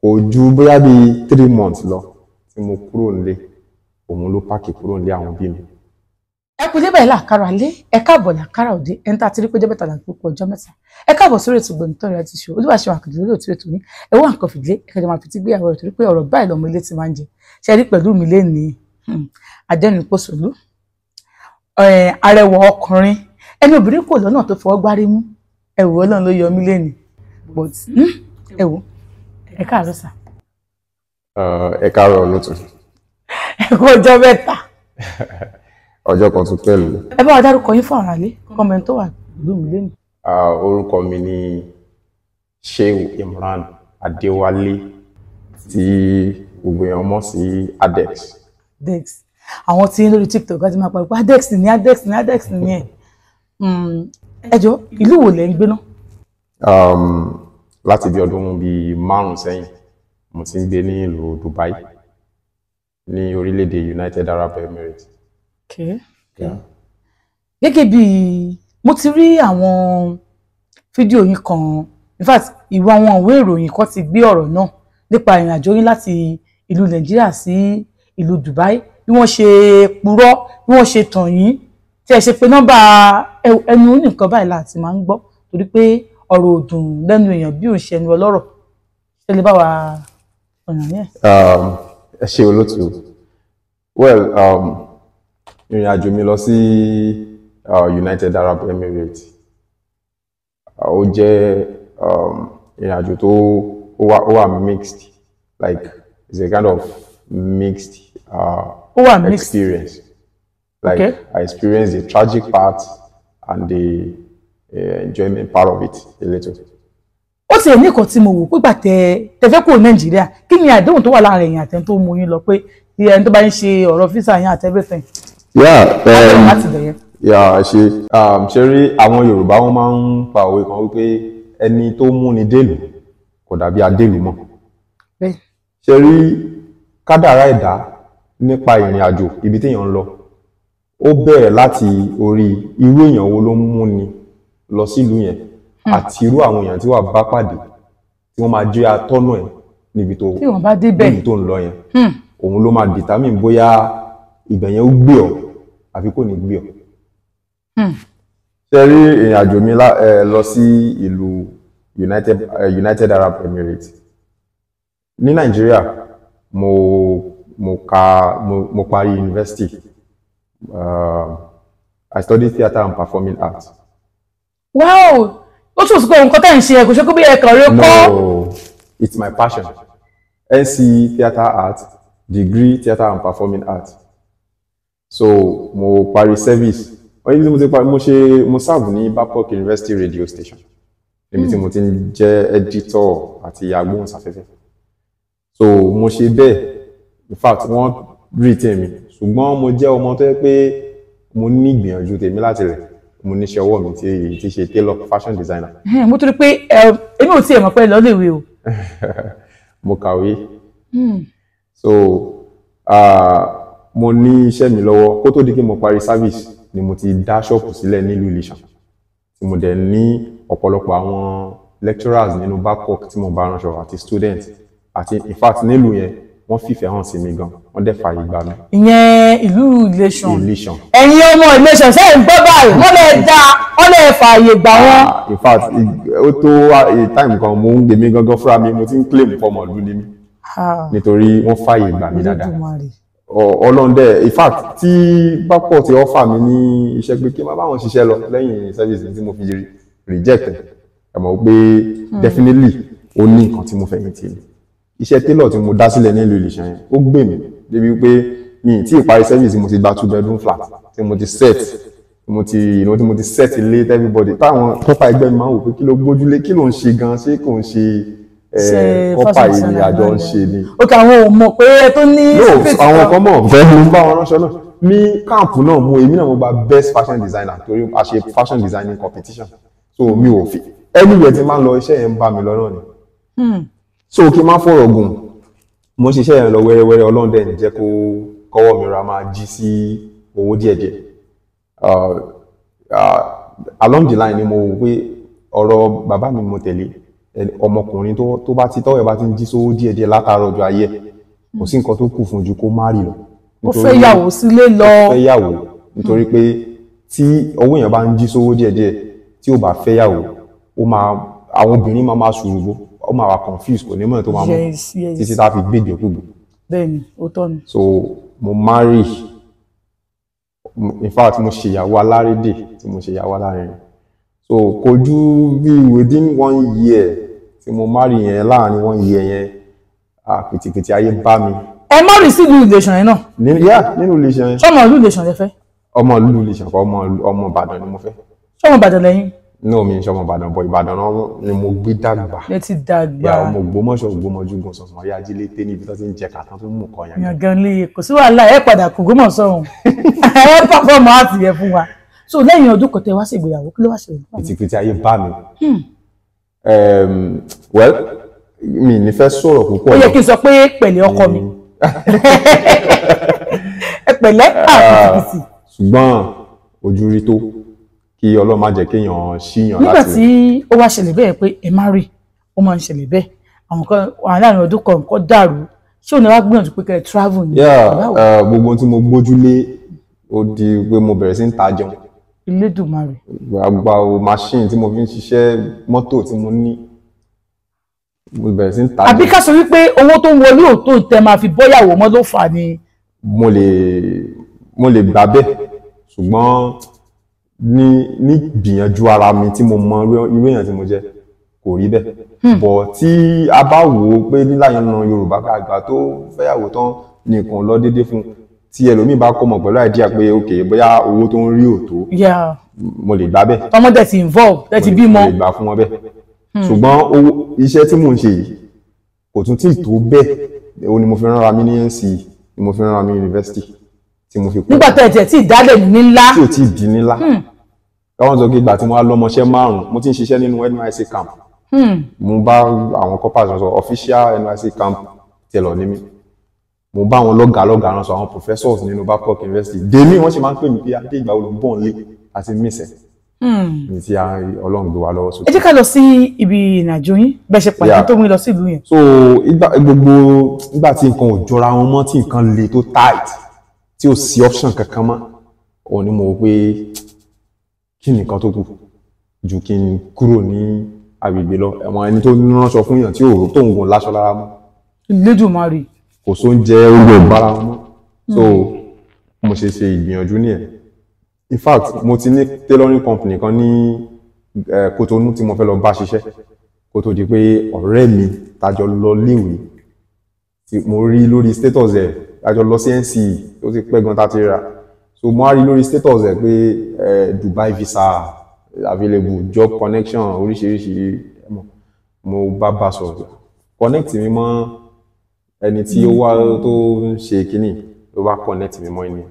kò ju bóyá bí 3 months lọ tí mo kúrò nílé òun ló páàkì kúrò nílé àwọn bí mi. ẹ kú débẹ̀ làkàrà lé ẹ káàbọ̀ làkàrà òde ẹni tá a ti rí pé jẹ́ mẹ́ta làǹkó pọ̀ ọjọ́ mẹ́ta ẹ káàbọ̀ sórí ètò Gbọ̀nìtàn Reality Show Olúwaṣeun Àkàndé lórí òtún ètò yín ẹ wá nǹkan fìdílé ẹ kẹjọ máa fi ti gbéyàwó rẹ̀ torí pé ọ̀rọ̀ báyìí lọ́mọ ilé ti máa ń jẹ ṣe rí pẹ̀lú mi lénìí Adẹ́rìnpòṣónú arẹwà ọkùnrin ẹni obìnrin kò lọ́nà tó fọwọ́ gbárí mú ẹ̀wù Ọlọ́run ló yọ mí lénìí but ẹ̀wù ẹ káàárọ̀ sà. Ẹ káàárọ̀ lótú. ẹ kú ọjọ́ mẹ́ta. Ọjọ́ kan tún pẹ̀lú. ẹ bá wa dárúkọ yín fún àràlé kọ́mẹ́ntì tó wà pẹ̀lú mi lénìí. Orúkọ mi ni Shehu Imran Adéwálé tí gbogbo èèyàn mọ̀ sí Adex. Adex àwọn tí lórí TikTok láti máa pariwo Adex ni Adex ni Adex ni yẹn. Ẹ jọ̀ọ́ ìlú wo lẹ ń gbé náà? Láti bí ọdún bíi 5 sẹ́yìn mo ti ń gbé ní ìlú Dubai ní orílẹ̀-èdè United Arab Emirates. Okay. Gẹ́gẹ́ bí mo ti rí àwọn fídíò yín kan in fact ìwé àwọn ìwé ìròyìn kan ti gbé ọ̀rọ̀ náà nípa ìrìn àjò yín láti ìlú Nàìjíríà sí ìlú Dubai bí wọ́n ṣe purọ́ bí wọ́n ṣe tàn yín tí ẹ ṣe pé nọ́mbà ẹnu nìkan báyìí láti máa ń gbọ́ torí pé ọ̀rọ̀ òdùn lẹ́nu èèyàn bí òun ṣe ẹnu ọlọ́rọ̀ ṣe lè bá wa ọ̀nà yẹn. Ẹ ṣé olótú. Well, ìrìn àjò mi lọ sí United Arab Emirates ó jẹ́ ìrìn àjò tó ó wà mixed, like it's a kind of mixed experience. Like okay. I experienced the tragic part and the enjoyment part of it a little. Ó ti ní nǹkan tí mo wò pípa tẹ fẹ́ kúrò Nàìjíríà kí ni àdéhùn tó wà láàrin ẹ̀yin àtẹni tó mú yín lọ pé ẹni tó bá ń ṣe ọ̀rọ̀ físà yín àti everything. Ṣe rí àwọn Yorùbá wọn máa ń pa òwe kan wípé ẹni tó mú ni délùú kò dàbí adélùú mọ́. Ṣe rí kádàrá ẹ̀dá nípa ìrìn àjò ibi téèyàn ń lọ ó bẹ̀rẹ̀ láti orí irú èèyàn wo ló ń mú ni lọ sílùú yẹn àti irú àwọn èèyàn tí wà bá pàdé tí wọ́n máa jẹ́ atọ́nà ẹ̀ níbi tó ń lọ yẹn òun ló máa determine bóyá ibẹ̀ yẹn ó gbé ọ àbí kò ní gbé ọ. Ṣé rí ìrìn àjò mi lọ sí ìlú United Arab Emirates ní Nàìjíríà mo parí university. I studied theatre and performing arts. Wow! Ó tún sọ pé nǹkan tẹ́ ń ṣe kò ṣe kó bí ẹ̀kan rẹ kọ́. No, it's my passion. NC theatre art, degree theatre and performing arts. So mo parí service. Wọ́n yí tí mo ti parí mo serve ní Babcock University radio station. Níbi tí mo ti ń jẹ́ editor àti agbóhùnsáfẹ́fẹ́. So mo ṣe bẹ́ẹ̀, in fact wọ́n retain mi. Ṣùgbọ́n mo jẹ́ ọmọ tó yẹ pé mo ní ìgbìyànjú tèmi láti rẹ̀ mo níṣẹ́ ọwọ́ mi tí ṣe tailor fashion designer. Mo tún rí pé èmi ò tiẹ̀ mọ̀ pé lọ léwe o. Mo kàwé. So mo ní iṣẹ́ mi lọ́wọ́ kó tó di pé mo parí service ni mo ti dá ṣọ́ọ̀pù sílẹ̀ nílùú Ìlíṣàn tí mo dẹ̀ ní ọ̀pọ̀lọpọ̀ àwọn lecturers nínú Babcock tí mo bá ránṣọ àti students àti in fact nílùú yẹn wọ́n fìfẹ́ hàn sí mi gan wọ́n dẹ̀ fààyè gbà mí. Ìyẹn ìlú Ìlíṣàn. Ẹ̀yin ọmọ Ìlíṣàn sẹ́yìn gbọ́ báyìí wọ́n lè fààyè gbà wọ́n. In fact ó tó time kan mo ń gbé mi gangan fúnra mi mo ti ń claim fọmọ ìlú ni mí nítorí wọ́n fààyè gbà mí dáadáa. Ọlọ́ndẹ̀ in fact tí Babcock ti offer mi ní iṣẹ́ pé kí n máa bá wọn ṣiṣẹ́ lọ lẹ́yìn service tí mo fi reject ẹ̀ mọ̀ pé definitely ó ní nǹkan tí mo fẹ̀yìntì ni. Iṣẹ́ tailor tí mo dá sílẹ̀ nílùú Ìlíṣàn yẹn ó gbé mi débi pé mi tí ìparí service mo ti gba 2 bedroom flat tí mo ti set tí mo ti set ilé everybody táwọn kọ́pà ẹgbẹ́ mi máa ń wò pé kí ló gbójúlé kí ló ń ṣe gan ṣé kò ń ṣe kọ́pà ìrìn àjọ ń ṣe ni. ó kà àwọn ò mọ̀ pé ẹ tó ní. àwọn kan mọ̀ bẹ́ẹ̀ ló ń bá wọn ránṣọ náà ní káàmpù náà èmi náà mo gba best fashion designer torí a ṣe fashion designing competition so mi ò fi anywhere tí máa ń lọ iṣẹ́ yẹn ń bá mi lọ náà ni. So kí n má fọ̀rọ̀ gùn mo ṣiṣẹ́ yẹn lọ wẹ́rẹ́wẹ́rẹ́ Ọlọ́run dẹ̀ jẹ́ kó kọ́wọ́ mi ra máa jí sí owó díẹ̀díẹ̀. Along the line ni mo wò pé ọ̀rọ̀ bàbá mi mo tẹ̀lé ọmọkùnrin tó bá ti tọ́wọ́ ẹ̀ bá ti ń jí sówó díẹ̀díẹ̀ látàárọ̀ ọjọ́ ayé kò sí nǹkan tó kù fún ju kó marry lọ. ó fẹ́ yàwó sílé lọ. ó fẹ́ yàwó nítorí pé tí owó yẹn bá ń jí sówó díẹ̀díẹ̀ tí ó bá fẹ́ yàwó àwọn obìnrin máa ṣùrùgbó ó máa wà confused kò ní mọ̀ tó máa mú títí tá a fi gbèdè òkúgbò. bẹ́ẹ̀ni ó tọ́ ni. so mo marry in fact mo ṣèyàwó alárédè tí mo ṣèyàwó alárinrin so kò ju bí within 1 year tí mo marry yẹn láàrin 1 year yẹn kìtìkìtì ayé bá mi. ẹ marry sí ìlú relation yẹn náà. nínú relation yẹn. ṣọmọ ìlú relation lẹ fẹ́. ọmọ ìlú relation kọ ọmọ Ìbàdàn ni mo fẹ́. ṣọmọ Ìbàdàn lẹ́yìn. no mi ṣọmọ Ìbàdàn bọ Ìbàdàn náà ni mo gbé dàgbà. ẹ ti dàgbà. ya ọmọ Ògbómọ̀ṣọ́ gan sọsọ rí Ajílété níbi tó ti ń jẹ kàtàn tó mú nǹkan yẹn. yàngàn lè kò sí wàhálà ẹ padà kò gómọ̀ sọ̀rùn ẹ pàfọ́ọ̀mù àti yẹn fún wa so lẹ́yìn ọdún kan tẹ wá sí ìgbéyàwó kí ló wá ṣẹlẹ̀. kìtìkìtì ayé bá mi. well mi ní fẹ́ sọ̀rọ̀ púpọ̀. ó yẹ kí n sọ pé pẹ̀lẹ́ ọkọ mi ẹ pẹ̀lẹ́ àkìtìkìtì. ṣùgbọ́n ojú rí tó kí Ọlọ́run má jẹ́ kéèyàn ṣíyàn láti. nígbà tí ó wá ṣẹlẹ̀ bẹ́ẹ̀ pé ẹ má rí ó máa ń ṣẹlẹ̀ bẹ́ẹ̀ àwọn kan wà láàrin ọdún kan nǹkan dàrú ṣé òun wá gbìyànjú pé kẹ́ ẹ travel ni. gbogbo ohun tí mo gbójúlé ó di pé mo bẹ̀rẹ̀ sí ń ta jẹun. Elédùmarè. gba machine tí mo fi ń ṣiṣẹ́ mọ́tò tí mo ní mo bẹ̀rẹ̀ sí ń ta jẹun. àbí ká sọ wípé owó tó ń wọlé òtó tẹ máa fi bọ́yàwó mọ́ ló fà á ni. mo lè gbà bẹ́ẹ̀ ṣùgbọ́n ní gbìyànjú ara mi tí mo mọ irú èèyàn tí mo jẹ́ kò rí bẹ́ẹ̀. bọ̀ tí a bá wò ó pé níláyé ran Yorùbá àgbà tó fẹ́yàwó tán nìkan lọ déédéé fún tí ẹlòmíì bá kọ́ mọ̀ pẹ̀lú àìdíà pé ok bóyá owó tó ń rí òtó mo lè gbà bẹ́ẹ̀. ọmọdé ti involve ẹ ti bímọ. mo lè gbà fún wọn bẹ́ẹ̀. ṣùgbọ́n iṣẹ́ tí mò ń ṣe yìí kò tún tí ì tó bẹ́ẹ̀ o ni mo fi rán ra mi ní NC ni mo fi rán ra mi university tí mo fi kọ́. nígbà tẹ̀ tí ìdálẹ̀ ní ńlá. tí ò tí ì di ńlá. káwọn sọ pé ìgbà tí mo wá lọ́mọṣẹ́ 5 mo ti ń ṣiṣẹ́ nínú NYSC camp. mo bá àwọn corpers sọ official NYSC camp tẹ̀lọ̀ ní mi. mo bá àwọn lọ́gàá ránṣọ àwọn professors nínú Babcock University dèmí wọ́n ṣe máa ń pè mí pé adé ìgbà olùbọ̀n lé àti mísẹ̀. ní ti Ọlọ́run gbé wa lọ́wọ́ sókè. ẹ jẹ́ ká lọ sí ibi ìrìnàjò yín bẹ́ẹ̀ ṣe pàdé tó mú lọ sí ìlú yẹn. so nígbà tí nǹkan ò jọra wọn mọ́ tí nǹkan le tó tight tí ò sí option kankan mọ́ òun ni mo wò pé kí nìkan tó kù ju kí n kúrò ní agbègbè lọ ẹ̀wọ̀n ẹni tó ránṣọ fún yàn tí ò tó ń gùn láṣọ lára mọ́. Elédùmarè. kò sóúnjẹ oúnjẹ ìbára wọn mọ́ so mo ṣe ìgbìyànjú nìyẹn in fact mo ti ní tailoring company kan ní Kòtónú tí mo fẹ́ lọ bá ṣiṣẹ́ kó tó di pé ọ̀rẹ́ mi tájọ lọ léèwé tí mo rí lórí status ẹ̀ tájọ lọ sí NC tó ti pẹ́ gan tàti ra so mo á rí lórí status ẹ̀ pé Dubai visa available job connection oríṣiríṣi mo bá sọ̀rọ̀ connect mi mọ́ ẹni tí ó wá tó ń ṣe kínní ló bá connect mi mọ́ ẹni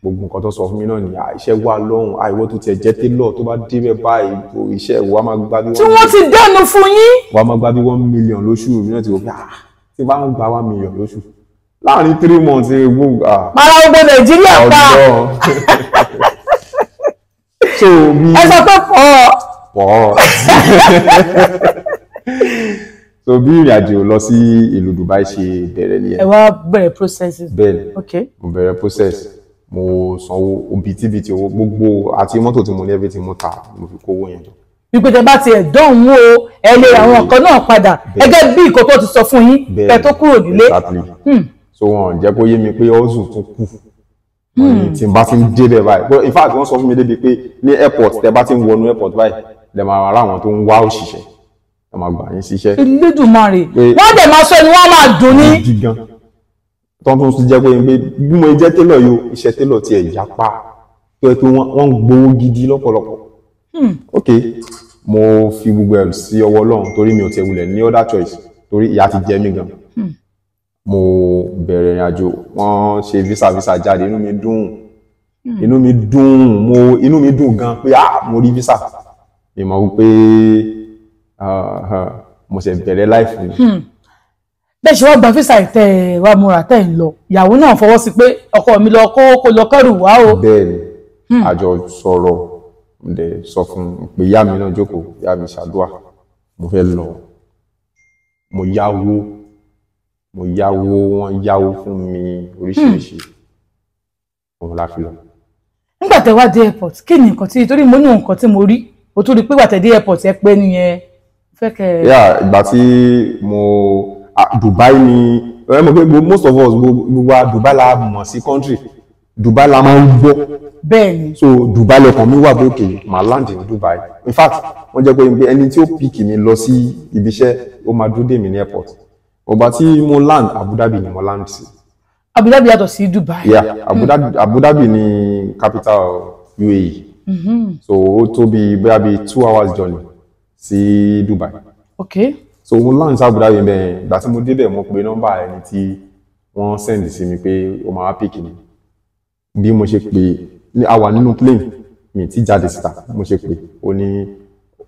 gbogbo nǹkan tó sọ fún mi náà ni iṣẹ́ wà lọ́hùn àìwọ́ tó tiẹ̀ jẹ́ télọ̀ tó bá débẹ̀ báyìí iṣẹ́ wa máa gbá bí tí wọ́n ti dẹ́nu fún yín. wa máa gbá bí 1 million lóṣù mi náà ti wò pé tí bá ń gba 1 million lóṣù láàrin 3 months ewu. mara gbogbo Nàìjíríà pa. so bí ẹ sọ pé pọ̀. so bí ìrìn àjò lọ sí ìlú Dubai ṣe bẹ̀rẹ̀ nìyẹn. ẹ wá bẹ̀rẹ̀ processes. bẹ́ẹ̀ni mo bẹ̀rẹ̀ process mo sanwó òbítíbitì owó gbogbo àti mọ́tò tí mo ní everything mo ta mo fi kó owó yẹn jọ. wípé tẹ bá ti ẹ̀ dánwò ẹ lè ra àwọn nǹkan náà padà gẹ́gẹ́ bí ìkó tó ti sọ fún yín kẹ́ tó kúrò nílé. so wọn jẹ́ kó yé mi pé ọ̀zù tún kù tí n bá ti ń débẹ̀ báyìí in fact wọ́n sọ fún mi débi pé ní airport tẹ bá ti ń wọnú airport báyìí lè máa ra àwọn tó ń wá òṣìṣẹ́ ẹ máa gbà yín síṣẹ́. Elédùmarè wọ́n dẹ̀ máa sọ ni wọ́n máa dùn ní. gígan tọ́ntún ti jẹ́ pé bí mo jẹ́ télọ̀ yóò iṣẹ́ télọ̀ ti ẹ̀ yapa tó yẹ pé wọ́n ń gbowó gidi lọ́pọ̀lọpọ̀. ok mo fi gbogbo ẹ̀ sí ọwọ́ Ọlọ́run torí mi ò tiẹ̀ wulẹ̀ ní other choice torí ìyà ti jẹ mí gan. mo bẹ̀rẹ̀ ìrìn àjò wọ́n ṣe visa jáde inú mi dùn gan pé mo rí visa ìmọ̀ wípé mo ṣe bẹ̀rẹ̀ life mi. bẹ́ẹ̀ ṣe wọ́n gba físà ìtẹ́ wa múra tẹ́ ń lọ ìyàwó náà fọwọ́ sí pé ọkọ mi lọ kó lọ kẹ́rù wá o. bẹ́ẹ̀ni àjọ sọ̀rọ̀ ǹdẹ sọ fún pé ìyá mi náà jókòó ìyá mi ṣàdúrà mo fẹ́ lọ mo yáwó wọ́n yáwó fún mi oríṣiríṣi òun la fi lọ. nígbà tẹ́ wá dé airport kí ni nǹkan tí torí mo ní nǹkan tí mo rí o tó rí pé gbàtẹ́ dé airport ẹ pé nìyẹn fẹ́ kẹ́. ìgbà tí mo Dubai ni ẹ mọ̀ pé most of us gbogbo Dubai la mọ̀ sí country Dubai la máa ń gbọ́. bẹ́ẹ̀ni. so Dubai lọkàn mi wà pé òkè màá land ní Dubai in fact wọ́n jẹ́ pé ẹni tí ó pick mi lọ sí ibi iṣẹ́ ó máa dúró dè mí ní airport ọgbà tí mo land Abu Dhabi ni mo land sí. Abu Dhabi yàtọ̀ sí Dubai. yeah Abu Dhabi ni capital UAE. so ó tó bí bóyá bí 2 hours journey sí Dubai. okay. so mo land sí Abu Dhabi bẹ́ẹ̀ ìgbà tí mo débẹ̀ mo pe nọ́mbà ẹni tí wọ́n send sí mi pé ó máa pick mi bí mo ṣe pè a wà nínú plane mi ti jáde síta mo ṣe pè ó ní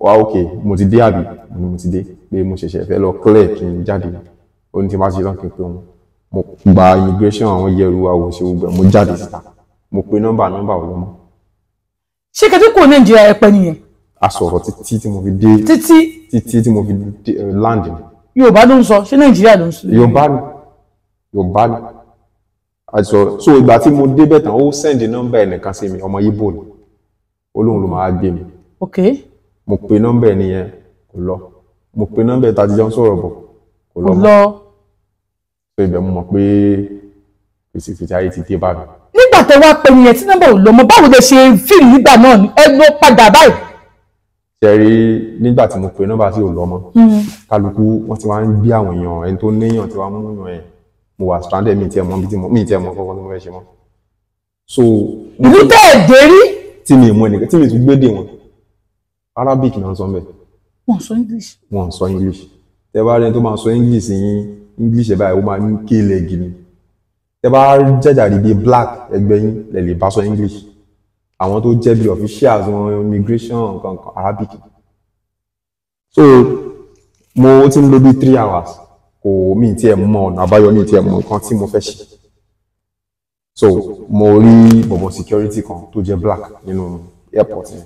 wá okay mo ti dé àbí mo ti dé pé mo ṣẹ̀ṣẹ̀ fẹ́ lọ clear kí n jáde ó ní tí máa ṣe tán kí n pè wọn mo gba immigration àwọn yẹ̀rù àwòṣe gbogbo mo jáde síta mo pe nọ́mbà ò lọ́mọ. ṣé kẹ́tí kò Nàìjíríà ẹ pẹ́ nìyẹn. a sọ̀rọ̀ títí tí mo fi dé títí tí mo fi land. Yorùbá ló ń sọ ṣé Nàìjíríà ló ń sọ. Yorùbá ni àìsọ so ìgbà tí mo débẹ̀ tán ó send nọ́mbà ẹnìkan sí mi ọmọ Ìgbò ni ó lóun ló máa gbé mi. okay. mo pe nọ́mbà ẹni yẹn kò lọ mo pe nọ́mbà ẹ̀ tàjíjọ́ ń sọ̀rọ̀ bọ̀ kò lọ mọ́ so ibẹ̀ mo mọ̀ pé fèsìfèsì ayé ti dé bá mi. nígbà tó wá pè nìyẹn tí nọ́mbà ò lọ mọ́ báwo lè ṣe fíìmù nígbà náà ni ẹ lọ padà báyìí. ṣe rí nígbà tí mo pe nọ́mbà tí ò lọ mọ́ kálukú wọ́n ti wá ń gbé àwọn èèyàn ẹni tó níyàn tí wọ́n mú yàn ẹ̀ mo wà stranded mi tiẹ̀ mọ̀ bí mi tiẹ̀ mọ̀ kankan tó mo fẹ́ ṣe mọ́. so ìlú tẹ́ ẹ̀ dé rí. tí mi mọ̀ ẹnìkan tí mi tún gbé dè wọn Arabic náà sọ mbẹ. wọ́n sọ English. wọ́n sọ English. tẹ bá rẹni tó máa sọ English yín English ẹ̀ báyìí ó máa ń kéle gidi. tẹ bá jẹjàre bíi black ẹgbẹ́ yín lè lè bá sọ English. àwọn tó jẹ́ bíi officials wọn immigration kankan Arabic. so mo ti ń lò bíi 3 hours kò mí tiẹ̀ mọ̀ ọ̀nà àbáyọ ní tiẹ̀ mọ̀ nǹkan tí mo fẹ́ ṣe. so mo rí bọ̀bọ̀ security kan tó jẹ́ black nínú airport yẹn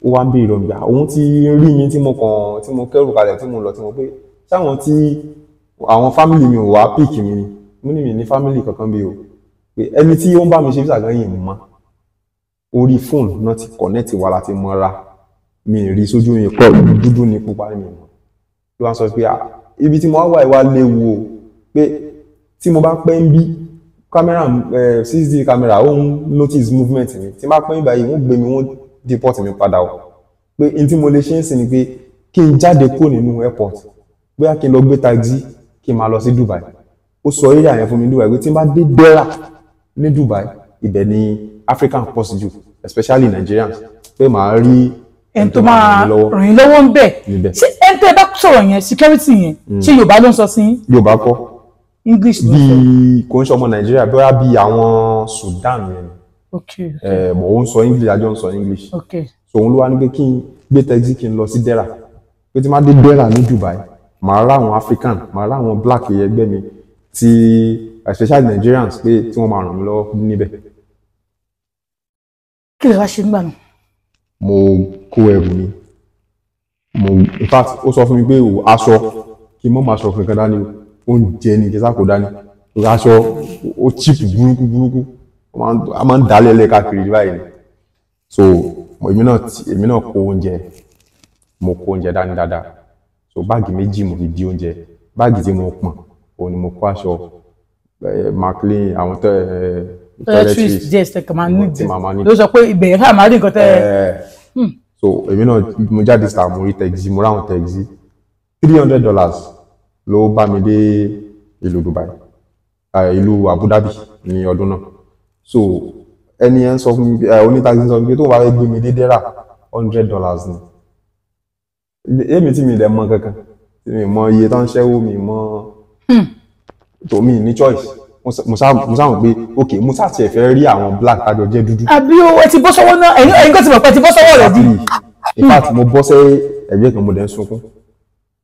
ó wá ń bí ìrọ̀gbà òun ti rí mi tí mo kẹ́rù kalẹ̀ tí mo lọ tí mo pé sáwọn tí àwọn family mi ò wá pick mi ni mo ní mi ní family kankan bí o pé ẹni tí ó ń bá mi ṣe visa gan yìí mọ́ orí fóònù náà ti connect wa láti mọ́ra mi rí sójú mi pọ̀ dúdú ní pupa mi mọ́ ló wá sọ pé ibi tí mo wá ìwà léwu o pé tí mo bá pẹ́ ń bí kámẹ́rà 6D kámẹ́rà ó ń notice movement mi tí mo bá pẹ́ ń báyìí wọ́n gbé mi wọ́n deport mi padà o pé n tí mo lè ṣe ń sìn ni pé kí n jáde kúrò nínú airport bóyá kí n lọ gbé taxi kí n máa lọ sí Dubai ó sọ eré àyẹn fún mi Dubai pé tí n bá dé Dera ní Dubai ibẹ̀ ni African possible especially Nigerians pé màá rí ẹni tó máa rìn lọ́wọ́ ń bẹ̀ ṣé ẹni tẹ́ ẹ bá sọ̀rọ̀ yẹn security yẹn ṣé Yorùbá ló ń sọ sí. Yorùbá kọ́ English ló ń sọ bí kò ń ṣe ọmọ Nàìjíríà bóyá bí àwọn Sudan yẹn okay. mọ̀ ó ń sọ English àjọ ń sọ English okay. so òun ló wá ní pé kí n gbé taxi kí n lọ sí Dera pé tí n bá dé Dera ní Dubai màá rá àwọn African màá rá àwọn black ẹgbẹ́ mi ti especially Nigerians pé tí wọ́n máa ràn mí lọ́wọ́ níbẹ̀. kí lè wá ṣe nígbà náà. mo kó ẹrù mi in fact ó sọ fún mi pé aṣọ kí n mọ́ máa sọ fún nǹkan dání oúnjẹ ni kí n sá kó dání aṣọ ó cheap burúkú a máa ń dalẹ̀ lẹ́ káàkiri báyìí so èmi náà kó oúnjẹ mo kó oúnjẹ dání dáadáa so báàgì méjì mo fi di oúnjẹ báàgì tí mo pọ̀n òun ni mo kó aṣọ maclean àwọn toiletries díẹ̀ ṣe kàn máa ní ìdí ló sọ pé ìbẹ̀rẹ̀ ká máa rí nǹkan tẹ́ so èmi náà mo jáde síta mo rí taxi mo ráwọn taxi $300 ló bá mi dé ìlú Dubai ìlú Abu Dhabi ní ọdún náà so ẹni yẹn sọ fún mi onítaxi sọ fún mi tó bá fẹ́ gbé mi dé Dera $100 ni èmi tí mi dẹ̀ mọ̀ kankan tí mi mọ̀ iye tó ń ṣẹ́wó mi mọ̀ tó mi ní choice mo sáwọn pé ok mo sá tiẹ̀ fẹ́ rí àwọn black tájọ jẹ́ dúdú. àbí o ẹ ti bọ́ sọ́wọ́ náà ẹ̀yin kò ti mọ̀ pé ẹ ti bọ́ sọ́wọ́ rẹ̀ bí. in fact mo bọ́ sẹ́ ẹ̀gbẹ́ kan mo dẹ̀ ń sunkún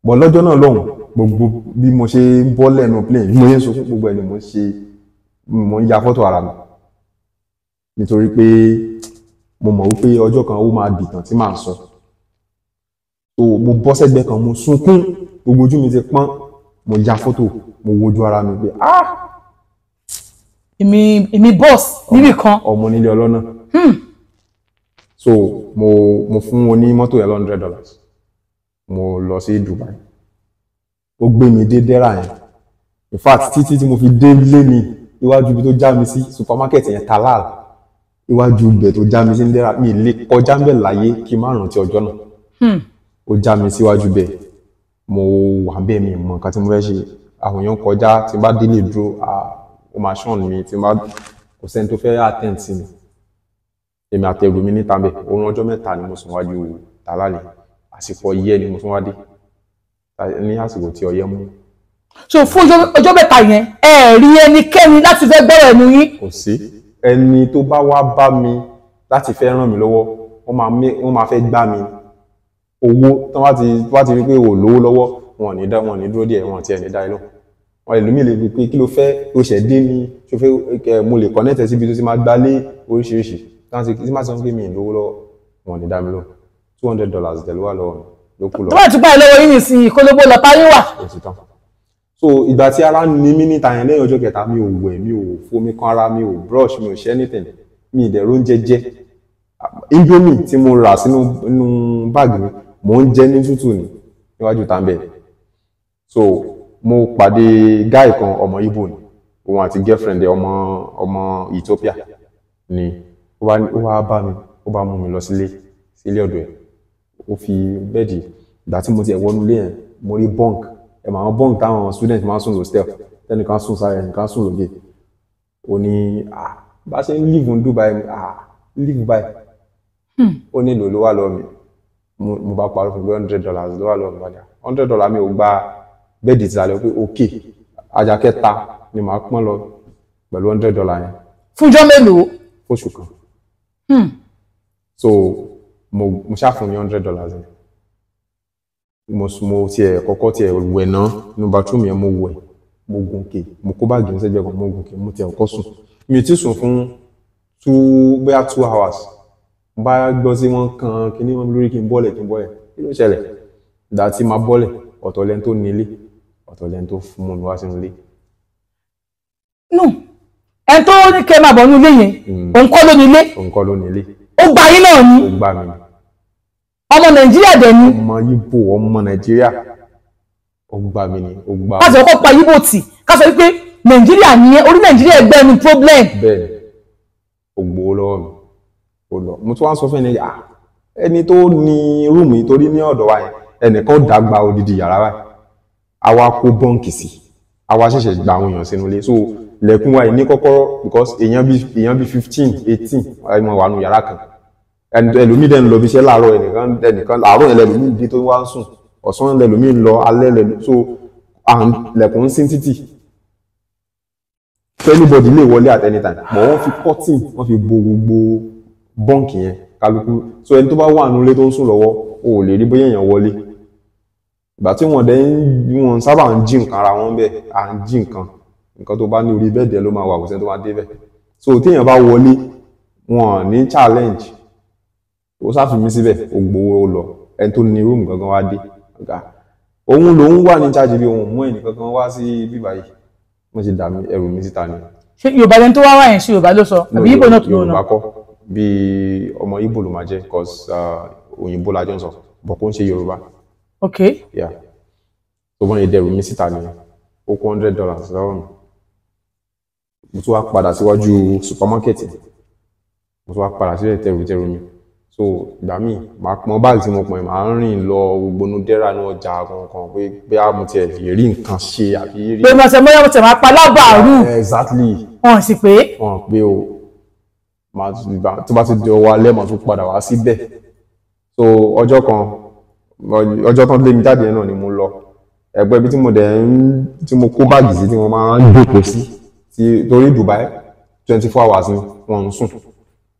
bọ̀ lọ́jọ́ náà lọ́hùn gbogbo bí mo ṣe ń bọ́ lẹ́nu plane bí mo ṣe ń sunkún gbogbo ẹni mo ń ya fọ́tò ara mi nítorí pé mo mọ̀ wípé ọjọ́ kan ó máa dìtàn tí màá sọ so mo bọ́ sẹ́gbẹ́ kan mo sunkún gbogbo ojú mi ti pọ́n mo ya fọ́tò mo wojú ara mi pé èmi boss níbì kan ọmọ nílé ọlọ́nà so mo fún wọn ní mọ́tò yẹn $100 mo lọ sí Dubai ó gbé mi dé dẹ́ra yẹn in fact títí tí mo fi dé lé mi iwájú ibi tó já mi sí supermarket yẹn Talal iwájú ibẹ̀ tó já mi sí dẹ́ra mi lè kọjá ń bẹ̀ láyé kí n má rántí ọjọ́ náà ó já mi síwájú bẹ̀ mo wà bẹ́ẹ̀ mi mọ̀ nǹkan tí mo fẹ́ ṣe àwọn èèyàn kọjá tí n bá délé dúró ó máa ṣàn mi tí n bá kò sẹ́ni tó fẹ́ attend sí mi èmi àtẹrù mi níta bẹ́ẹ̀ oorun ọjọ́ mẹ́ta ni mo sùn wájú Talal àsìkò ọyẹ́ ni mo tún wá dé ní àsìkò tí ọyẹ́ mú. so fún ọjọ́ mẹ́ta yẹn ẹ rí ẹnikẹ́ni láti fẹ́ gbọ́rọ̀ ẹnu yín. kò sí ẹni tó bá wá bá mi láti fẹ́ ràn mí lọ́wọ́ wọ́n máa fẹ́ gbá mi owó tó bá ti rí pé ò lówó lọ́wọ́ wọn ò ní dúró díẹ̀ wọn ti ẹ̀ ní dá ilé wọn ẹlòmíì lè fi pé kí ló fẹ́ ó ṣẹ̀ dé ní ṣó fẹ́ mo lè connect síbi tó ti máa gbálé oríṣiríṣi tí máa sọ pé mi ì lówó lọ́wọ́ wọn ò ní dá mi lọ $200 tẹ̀lé wà lọ́wọ́ mi ló kù lọ. tó bá ti bá ẹ lọ́wọ́ yín nìsín ìkólóbó lọ parí wà. so ìgbà tí ara ní mí níta yẹn lẹ́yìn ọjọ́ kẹta mi ò wẹ̀ mi ò fomi kan ara mi ò brush mi ò ṣe anything mi ìdẹ̀rọ oúnjẹ jẹ indomie tí mo rà sínú báàgì mi mò ń jẹ ní tútù ní níwájú tàǹbẹ̀ so mo pàdé guy kan ọmọ Igbo ni òun àti girlfriend ọmọ Ethiopia ni ó wá bá mi ó bá mú mi lọ sílé ọ̀dọ̀ ẹ̀ ó fi bẹ́ẹ̀dì ìgbà tí mo ti ẹ̀wọ́nú lé yẹn mo rí bunk ẹ̀ máa bunk táwọn student máa ń sùn hostel tẹ́nìkan sùn sáré ẹnìkan sùn lókè ó ní bá ṣe ń live ní Dubai live by ó nílò ló wà lọ́wọ́ mi mo bá parọ́ fún $100 ló wà lọ́wọ́ mi padà $100 mi ò gba bẹ́ẹ̀dì tí a lọ pé òkè ajá kẹta ni màá pọ́n lọ pẹ̀lú $100 yẹn. fúnjọ́ mélòó. fóṣù kan. so mo ṣàfún ní $100 yẹn mo tiẹ̀ kọ́kọ́ tiẹ̀ wẹ̀ náà nínú bathroom yẹn mo wẹ̀ mo gùnkè mo kó báàgì ní sẹ́gbẹ̀ẹ́ kan mo gùnkè mo tiẹ̀ kọ́ sùn mi ò tí sùn fún bóyá 2 hours mo bá gbọ́ sí wọn kan kíní wọn lórí kí n bọ́lẹ̀ kí ló ṣẹlẹ̀ ìdá tí máa bọ́lẹ̀ ọ̀tọ̀ lẹ́ni tó nílé ọ̀tọ̀ lẹ́ni tó fún mi wá sínú ilé. no ẹni tó ní kẹ́ máa bọ̀ nínú ilé yẹn òun kọ́ ló nílé. òun kọ́ ló nílé. ó gba yín náà ni. ó gbà mí. ọmọ Nàìjíríà dẹ̀ ni. ọmọ Yíbò ọmọ Nàìjíríà ó gbà mí ni ó gbà. ká sọ kó pa Yíbò tì ká sọ wípé Nàìjíríà ni orí Nàìjíríà ẹgbẹ́ ni problem. bẹ́ẹ̀ni ó gbowó lọ́wọ́ mi ó lọ mo tún wá sọ fún ẹni tó ní rúùmù yìí torí ní ọ̀dọ̀ wa yẹn ẹnìkan dàgbà odidi yàrá báyìí àwa kó bọ́ǹkì sí àwa ṣẹ̀ṣẹ̀ gba àwọn èèyàn sínú ilé so lẹ̀kùn wa yìí ní kọ́kọ́rọ́ because èèyàn bí 15 18 ẹ̀mọ̀ wà nù yàrá kan ẹlòmíì dẹ̀ ń lọ bí iṣẹ́ láàárọ̀ ẹnìkan àárọ̀ yẹn lẹ́lòmíì dé tó wá ń sùn ọ̀sán lẹ́lòmíì ń lọ alẹ́ lẹ́lòmíì so lẹ̀kùn ń sí títì anybody lè wọlé at any time but wọ́n fi curtain wọ́n fi bo gbogbo bọ́ǹkì yẹn kálukú so ẹni tó bá wà nílé tó ń sùn lọ́wọ́ o ò lè rí bóyá èèyàn wọlé ìgbà tí wọ́n sábà ń jí nǹkan ara wọn bẹ́ẹ̀ à ń jí nǹkan tó bá ní orí bẹ́ẹ̀dì ló máa wà kò sẹ́ni tó máa dé bẹ́ẹ̀ so téèyàn bá wọlé wọn ní challenge ó sáfìmí síbẹ̀ ó gbowó lọ ẹni tó ní rúùmù gangan wá dé òun lòun wà ní charge bí òun mú ẹnì kankan wá sí bíbá yìí wọ́n ti dà mí ẹrù mi síta ni. ṣé Yorùbá lẹni tó wá wá yẹn ṣe Yorùbá ló sọ àbí Yíbò náà tó lọ. Yorùbá kọ́ bí ọmọ Yíbò ló máa jẹ́ cause òyìnbó la jọ ń sọ bọ̀ kó ń ṣe Yorùbá. ok. yeah so wọ́n yẹ dẹrù mi síta ni ó kó $100 lọ́wọ́ mi mo tún wá padà síwájú supermarket mo tún wá padà sílẹ̀ tẹrù mi so ìgbà míì máa pọn báàgì tí mo pọn máa ń rìn lọ gbogbo inú dẹ́ra ní ọjà kankan pé a mo tiẹ̀ lè rí nǹkan ṣe àbí rí. pé mo ṣe mọ́yá mo tẹ̀ máa pa lábàárù. exactly. wọ́n sì pé. wọ́n pé o tó bá ti di ọwọ́ alẹ́ màá tún padà wá síbẹ̀ so ọjọ́ tán lé mi jáde náà ni mo lọ ẹgbẹ́ ibi tí mo kó báàgì sí tí wọ́n máa ń jókòó sí torí Dubai 24 hours ni wọ́n ń sùn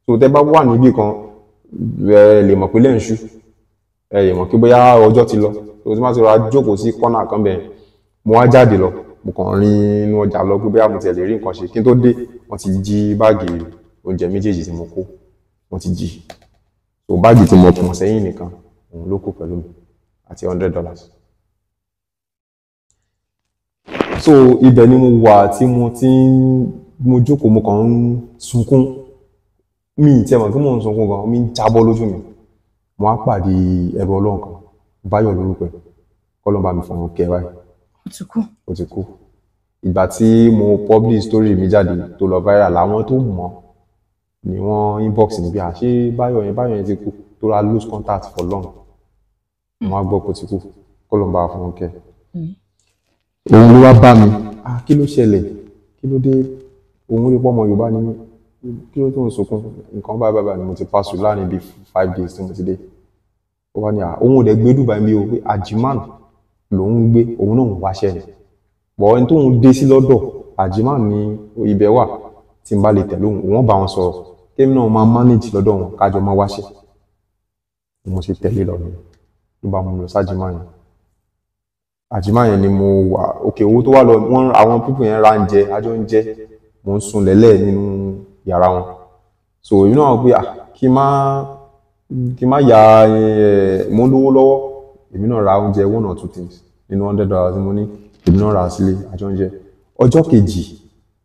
so tẹ́ bá wà níbì kan ẹ lè mọ̀ pé lẹ́yìn ṣú ẹ lè mọ̀ pé bóyá ọjọ́ ti lọ so tí wọ́n ti rọra jókòó sí kọ́nà kan bẹ́ẹ̀ mo wá jáde lọ mo kàn rin inú ọjà lọ pé bóyá mo tiẹ̀ lè rí nǹkan ṣe kí n tó dé wọ́n ti jí báàgì oúnjẹ méjèèjì tí mo kó wọ́n ti jí so báàgì tí mo pọ̀n sẹ́yìn nìkan òun ló kó pẹ̀lú mi àti $100. So ibẹ̀ ni mo wà tí mo jókòó mo kàn ń sunkún mi tí ẹ mọ̀ kí mo ń sunkún gan mi ń jábọ́ lójú mi mo á pàdé ẹrù Ọlọ́run kan Báyọ̀ lórúkọ ẹ̀ kọ́lọ́n bá mi fọ̀rọ̀ kẹ́ báyìí ó ti kú ìgbà tí mo publish story mi jáde tó lọ viral làwọn tó mọ̀ ni wọ́n inbox mi bí a ṣe Báyọ̀ yẹn ti kú tó ra lose contact for long wọ́n á gbọ́ kó ti kú kọ́lọ́n bá fọ̀rọ̀ kẹ́ òun ló wá bá mi kí ló ṣẹlẹ̀ kí ló dé òun rí pọ́mọ Yorùbá ni mí kí ló tó ń sunkún nǹkan báyìí ni mo ti pass through láàrin bíi 5 days tí mo ti dé ó wá ní òun ò dẹ̀ gbé Dubai mi o pé Ajiman lòun gbé òun náà ń wáṣẹ́ ni bọ̀ ẹni tóun dé sí lọ́dọ̀ Ajiman ní ibẹ̀ wà tí n bá lè tẹ̀lé òun bá wọn sọ̀rọ̀ kémi náà máa manage lọ́dọ̀ wọn kájọ máa wáṣẹ́ mo ṣe tẹ̀lé lọ ni ló bá mú lọ sí Ajiman yẹn ni mo wà òkè owó tó wà lọ wọn àwọn pípọ̀ yẹn ra ń jẹ àjọ ń jẹ mo ń sùn lẹ́lẹ̀ nínú yàrá wọn so èmi náà pé kí n má ya mo ń lówó lọ́wọ́ èmi náà ra oúnjẹ 1 or 2 things nínú $100 mo ní èmi náà ra sílé àjọ ń jẹ ọjọ́ kejì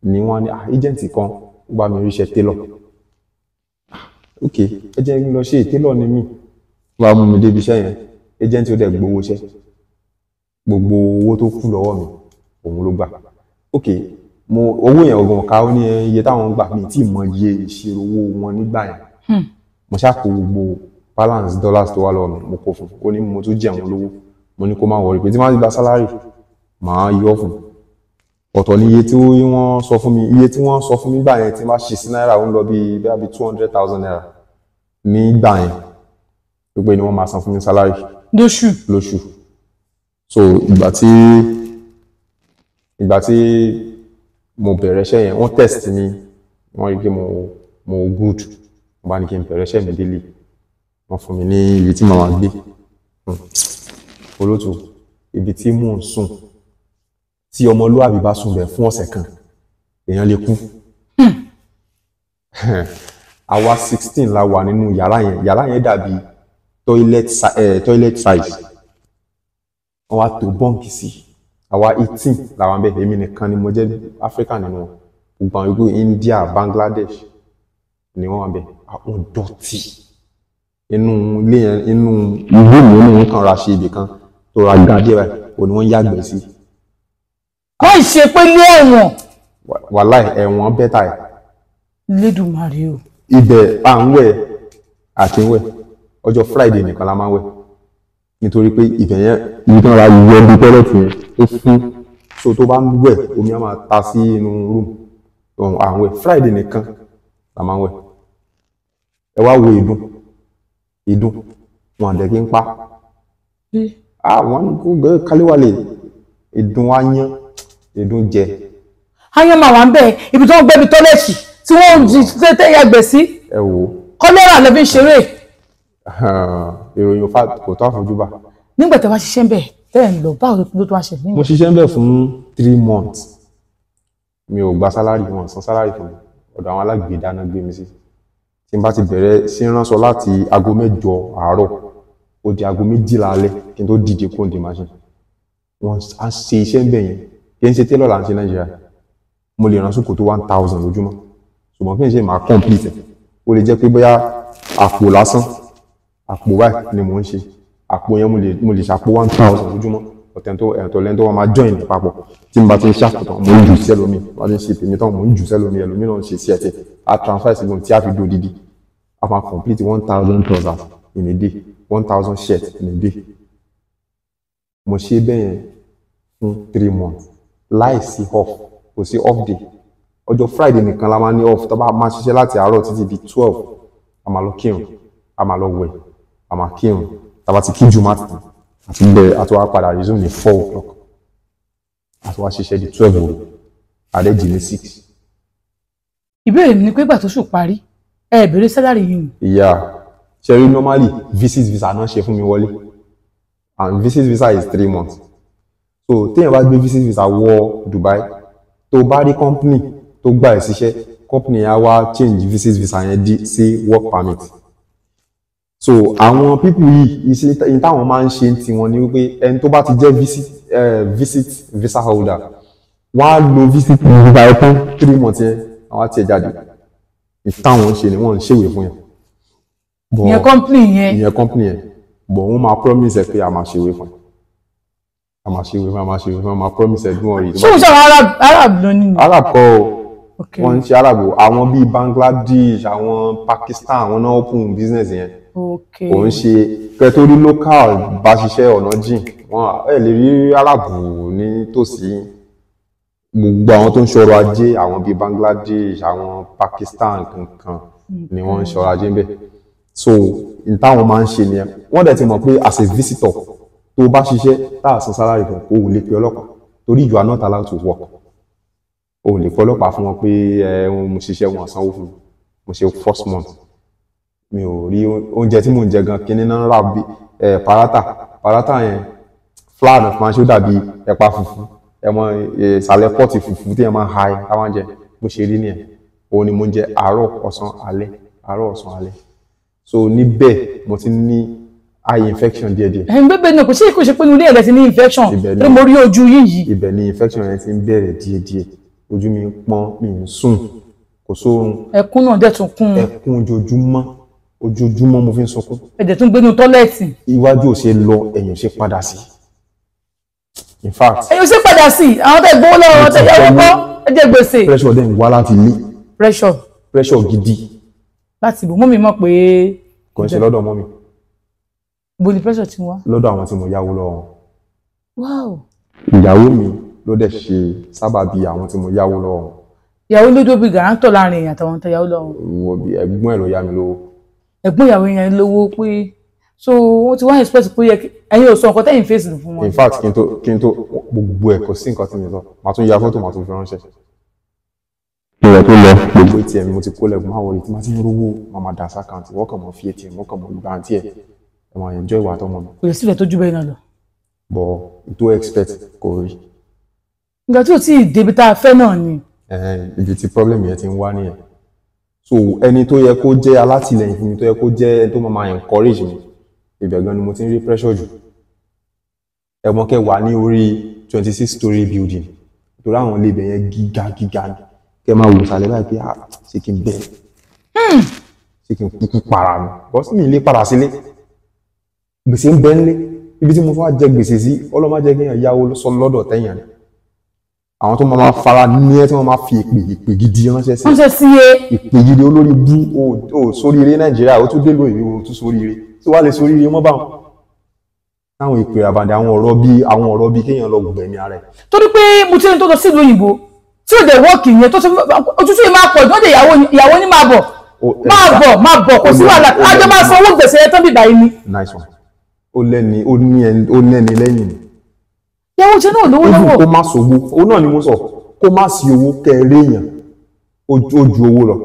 ni wọ́n ní agent kan ó bá mi ríṣẹ́ tailor ok ẹ jẹ́ kí n lọ ṣe tailor ni mí wàá mú mi débi iṣẹ́ yẹn agent ó dẹ̀ gbowó iṣẹ́ gbogbo owó tó kù lọ́wọ́ mi òun ló gbà ok owó yẹn ọgbọ̀n ká ó ní iye táwọn gbà mí tí mọ iye ìṣirò owó wọn nígbà yẹn mo ṣàkó gbogbo balance dollars tó wà lọ́wọ́ mi mo kó fún ó ní mo tún jẹun lówó mo ní kó má wọrí pé tí má ti gba salary màá yọ fún ọ̀tọ̀ ní iye tí wọ́n sọ fún mi gbà yẹn tí má ṣe sí náírà ó ń lọ bí 200,000 naira nígbà yẹn gbogbo ni wọ́n máa san fún mi salary lóṣù so ìgbà tí mo bẹ̀rẹ̀ iṣẹ́ yẹn wọ́n test mi wọ́n rí pé mo good mo bá ní kí n bẹ̀rẹ̀ iṣẹ́ mi délé wọ́n fún mi ní ibi tí màá gbé olóòtú ibi tí mò ń sùn tí ọmọlúwàbí bá sùn bẹ̀ fún ọ̀sẹ̀ kan èèyàn lè kú àwa 16 la wà nínú yàrá yẹn dàbí toilet size wọ́n wá tó bọ́ǹkì sí àwa 18 làwọn bẹ́ẹ̀ èmi nìkan ni mo jẹ́ Africa nínú wọn gbogbo àwọn ìlú India Bangladesh ni wọ́n wà bẹ́ẹ̀ àwọn dọ̀tí inú ilé yẹn inú ìlú mi ní wọn kan ra ṣe ibì kan tó ra ga díẹ̀ báyìí òní wọ́n yàgbẹ́ sí. wọ́n ṣe pé ní ẹ̀wọ̀n. wàláì ẹ̀wọ̀n bẹ́tà ẹ̀. Lédùmarè o. ibẹ̀ à ń wẹ̀ àti ń wẹ̀ ọjọ́ Friday nìkan la máa ń wẹ̀ nítorí pé ibẹ̀ yẹn ibi tí wọ́n ra yọ ibi tọ́lẹ̀tì yẹn ó fún so tó bá ń wẹ̀ omi á máa ta sí inú room à ń wẹ̀ Friday nìkan la máa ń wẹ̀ ẹ wá wo ìdun wọn àdẹ kí n pa àwọn gbé kálíwálé ìdun wa yán ìdun jẹ. ayán máa wà ń bẹ ibi tí wọ́n gbé ibi tọ́lẹ̀tì tí wọ́n ń tẹ́tẹ́ yàgbẹ́ sí. ẹ wò ó kọ́lẹ́rà ló fi ń ṣeré. ìròyìn kò tó àfojúbà. nígbà tí wàá ṣiṣẹ́ ń bẹ̀ tẹ́ ń lọ báwo ló tó wá ṣe. mo ṣiṣẹ́ ń bẹ̀ fún 3 months mi ò gba sálárì wọn san sálárì fún mi ọ̀dọ̀ àwọn alágbèédáná gbé mi sí tí n bá ti bẹ̀rẹ̀ sí ránṣọ láti aago 8 àárọ̀ ó di aago 12 alẹ́ kí n tó dìde kúrò ní machine wọ́n á ṣe iṣẹ́ ń bẹ̀ yẹn kí n ṣe tailor là ń ṣe Nàìjíríà mo lè ránṣọ kò tó 1,000 lójúmọ́ ṣùgbọ́n kí n ṣe máa complete ó lè jẹ́ pé bóyá àpò lásán àpò báyìí ni mò ń ṣe àpò yẹn mo lè ṣàpò 1,000 lójúmọ́ ọ̀tọ̀ lẹ́ni tó wọ́n máa join papọ̀ tí n bá ti ń ṣàpòtàn mo ń jù sẹ́lómi wọ́n ti ń ṣe tèmi tán mo ń jù sẹ́lómi ẹlòmí náà ń ṣe sí ẹ̀tẹ̀ a transfer sí lóun tí a fi do dídí a máa complete 1,000 trousers in a day 1,000 shirts in a day mo ṣe bẹ́ẹ̀ yẹn fún 3 months láì sí off kò sí off day ọjọ́ Friday nìkan la máa ní off tó bá máa ṣiṣẹ́ láti àárọ̀ títí di 12 a máa lọ kírun a máa lọ wẹ̀ a máa kírun tàbá ti kí jùmọ̀ àti bẹ̀rẹ̀ àti wá padà resume ní 4 o'clock àti wá ṣiṣẹ́ di 12 òru àdẹ́jì ní 6. ìbéèrè mi ni pé ìgbà tó ṣù parí ẹ bèrè sálárì yìí. ìyá ṣẹ́rí normally visit visa náà ṣe fún mi wọlé and visit visa is 3 months so téèyàn bá gbé visit visa wọ Dubai tó bá rí company tó gbà ẹ́ síṣẹ́ company yẹn á wá change visit visa yẹn sí work permit so àwọn people yìí iṣẹ́ táwọn máa ń ṣe ti wọn ni wípé ẹni tó bá ti jẹ́ visit visa holder wọ́n á lo visit visa ẹ̀ tán 3 months yẹn àwọn á tiẹ̀ jáde ìtàwọn ṣe ni wọ́n ń ṣèwé fún yẹn. ìyẹn company yẹn bọ̀ wọ́n máa promise ẹ pé a máa ṣèwé fún ẹ a máa ṣèwé fún ẹ máa promise ẹ bí wọ́n rí. ṣé o ṣe Arab lónìí. Arab kọ́ o wọ́n ń ṣe Arab o àwọn bíi Bangladesh àwọn Pakistan àwọn náà open business yẹn kò ń ṣe kẹtórí local bá ṣiṣẹ́ ọ̀nà jìn wọ́n ẹ̀ lè rí Arab nítòsí gbogbo àwọn tó ń ṣọrọ̀ ajé àwọn bíi Bangladesh àwọn Pakistan kankan ni wọ́n ń ṣọrọ̀ ajé ń bẹ̀ so n táwọn máa ń ṣe nìyẹn wọ́n dẹ̀ ti mọ̀ pé as a visitor tó bá ṣiṣẹ́ tá a san salary kan o ò lè pe ọlọ́pàá torí you are not allowed to work o ò lè pe ọlọ́pàá fún wọn pé mo ṣiṣẹ́ wọn sanwó fún mi mo ṣe first month mi ò rí oúnjẹ tí mò ń jẹ gan kíní náà rà bí paratha yẹn flour náà máa ń ṣe ó dàbí ẹ̀pà fùfú ẹmọ ìsàlẹ̀ pọ́ọ̀tì fùfú tí ẹ máa ń ha ẹ táwọn jẹ bó ṣe rí nìyẹn òun ni mo ń jẹ àárọ̀ ọ̀sán alẹ́ so níbẹ̀ mo ti ní eye infection díẹ̀díẹ̀. gbẹ́gbẹ́ náà kò sí kò ṣe pé nílé ẹ̀rẹ́ ti ní infection tó mo rí ojú yìí. ibẹ̀ ni infection yẹn ti ń bẹ̀rẹ̀ díẹ̀díẹ̀ ojú mi ń pọ́n mi ń sùn kò sóorun. ẹkún náà dẹ̀ tún kún. ẹkún ojoojúmọ́ mo fi ń sunkún. ẹ̀jẹ̀ tún gbénu tọ́lẹ̀tì. iwájú ò ṣe lọ ẹ̀yìn ò ṣe padà sí. In fact. ẹ̀yin ṣe padà sí àwọn tẹ̀ gbówó lọ́wọ́ tẹ̀ yẹ́wọ́ kọ́ ẹ̀jẹ̀ gbèsè. pressure dẹ̀ ń wá láti ilé. pressure gidi. láti ibò mọ́mí mọ̀ pé. kò ń ṣe lọ́dọ̀ mọ́mí. bo ni pressure ti wá. lọ́dọ̀ àwọn tí mo yáwó lọ́wọ́. wow. ìyàwó mi ló dẹ̀ ṣe sábàbí àwọn tí mo yáwó lọ́wọ́. ìyàwó ló dó bí gàrántọ̀ láàrin èèyàn àtàwọn tó yáwó lọ́wọ́. wo bí ẹ̀gbọ́n ẹ̀ ló yá mi lówó. ẹ̀gbọ́n ìyàwó yẹn lówó pé so wọ́n ti wá expect pé ẹ̀yin ò sọ nǹkan tẹ́yìn fèsì fún wọn. in fact kí n tó gbogbo ẹ̀ kò sí nǹkan tí mi sọ màá tún ya fọ́tò màá tún fi ránṣẹ́. ìrẹ̀ tó lọ gbogbo ATM mo ti kó lẹ́gùn máa wọlé tí máa ti ń rówó màmá dà sí àkáǹtì wọ́n kàn mọ́ fi ATM wọ́n kàn mọ́ gbà àǹtí ẹ̀ ẹ̀ máa enjoy ìwà àtọmọ mi. kò lè sílẹ̀ tó jù bẹ́ẹ̀ náà lọ. bọ̀ tó expect kò rí. ìgbà tí ò tí ì débi tá a fẹ́ náà ni. ibi tí problem yẹn ti ń wá nìyẹn so ẹni tó yẹ kó jẹ́ alátìlẹyìn fún mi tó yẹ kó jẹ́ ẹni tó máa encourage mi ibẹ̀ gan ni mo ti ń rí pressure jù ẹ̀wọ̀n kẹwàá ní orí 26 story building torí àwọn ilé ibẹ̀ yẹn gíga ni kẹ máa wò sàlẹ̀ báyìí pé ṣé kí n bẹ̀rẹ̀ ṣé kí n kúkú para mi bọ́sí mi ilé padà sílé gbèsè ń bẹ ńlé ibi tí mo fẹ́ jẹ gbèsè sí ọlọ́mọ jẹ́ kí n yáwó sọ lọ́dọ̀ tẹ̀yìn rẹ̀ àwọn tó máa fara ní ẹ tí wọ́n máa fi ìpè gidi ránṣẹ́ sí ìpè gidi olórí bú o sóríire Nàìjíríà ó tún dé lóyè o tún sóríire tí wàá lè sóríire mọ́ báwọn táwọn ìpè àbàdà àwọn ọ̀rọ̀ bíi kéèyàn lọ gbẹ̀mí ara ẹ̀. torí pé mo ti ní tó lọ sílùú òyìnbó tí ò dẹ̀ wọ́ọ̀kì yẹn tó ojútùú yìí máa pọ̀ ìjọ́dẹ̀ ìyàwó ní máa bọ̀ kò sí wàhálà ájọ máa san owó gbèsè yẹn tán bíbá yìí ni. nice one ó nẹ́ni lẹ́yìn ni. ìyàwó jẹ náà lówó lọ́wọ́. kó má sòwò òun náà ni mo sọ kó má sí owó kẹrẹ èèyàn ó ju owó lọ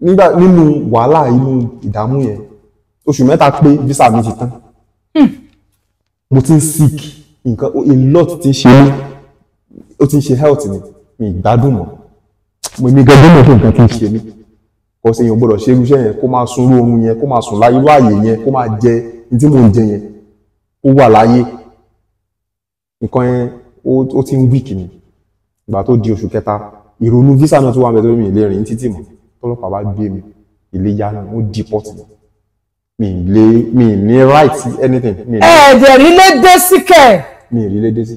nínú wàhálà inú ìdààmú yẹn oṣù mẹ́ta pé visa mi ti tán mo ti ń sick nǹkan a lot ti ń ṣe mí ó ti ń ṣe health mi ìgbádùn mọ́ mo ní gẹ́gẹ́ mọ̀ pé nǹkan ti ń ṣe mí kò sí èèyàn gbọ́dọ̀ ṣe irúṣẹ́ yẹn kó máa sun irú oorun yẹn kó máa sùn láyé irú ààyè yẹn kó máa jẹ ní tí mò ń jẹ yẹn ó wà láyé nǹkan yẹn ó ti ń weak ni ìgbà tó di oṣù kẹta ìrònú visa náà tó wà mẹ́tọ́ mi lè rìn títì mọ́ tọ́lọ́pàá bá gbé mi ilé yá náà ó deport mi ní right sí anything. ẹ̀ẹ́dẹ̀ rí lé dé sí kẹ̀. mi rí lé dé sí.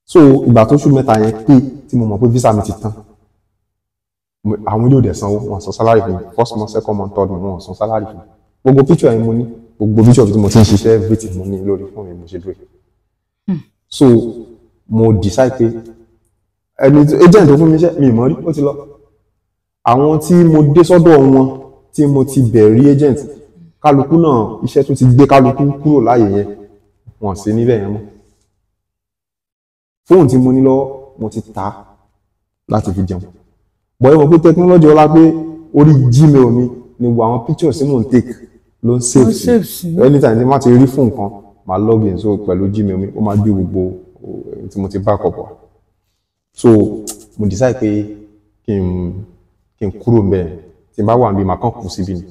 so ìgbà tó ṣù mẹ́ta yẹn pé tí mo mọ̀ pé visa mi ti tán àwọn ilé òde sanwó wọn san salary fún mi first month second month third month wọn san salary fún mi gbogbo picture yẹn mo ní gbogbo picture tí mo ti ń ṣiṣẹ́ everything mo ní lórí fún mi mo ṣe dúró. so mo decide pé ẹni agent tó fún mi iṣẹ́ mi ì mọ̀ rí ó ti lọ àwọn tí mo dé sọ́dọ̀ wọn tí mo ti bẹ̀rí agent kálukú náà iṣẹ́ tó ti gbé kálukú kúrò láàyè yẹn wọ́n sí níbẹ̀ yẹn mọ́ fóònù tí mo ní lọ́wọ́ mo ti tà á láti fi jẹun bọ̀ ẹ mọ̀ pé technology ọlá pé orí Gmail mi ni wo àwọn pictures tí mò ń take ló ń save sí anytime tí má ti rí fún nǹkan màá login so pẹ̀lú Gmail mi ó máa gbé gbogbo tí mo ti backup wá so mo decide pé kí n kúrò ńbẹ̀ tí n bá wà níbi màá kàn kú síbi ni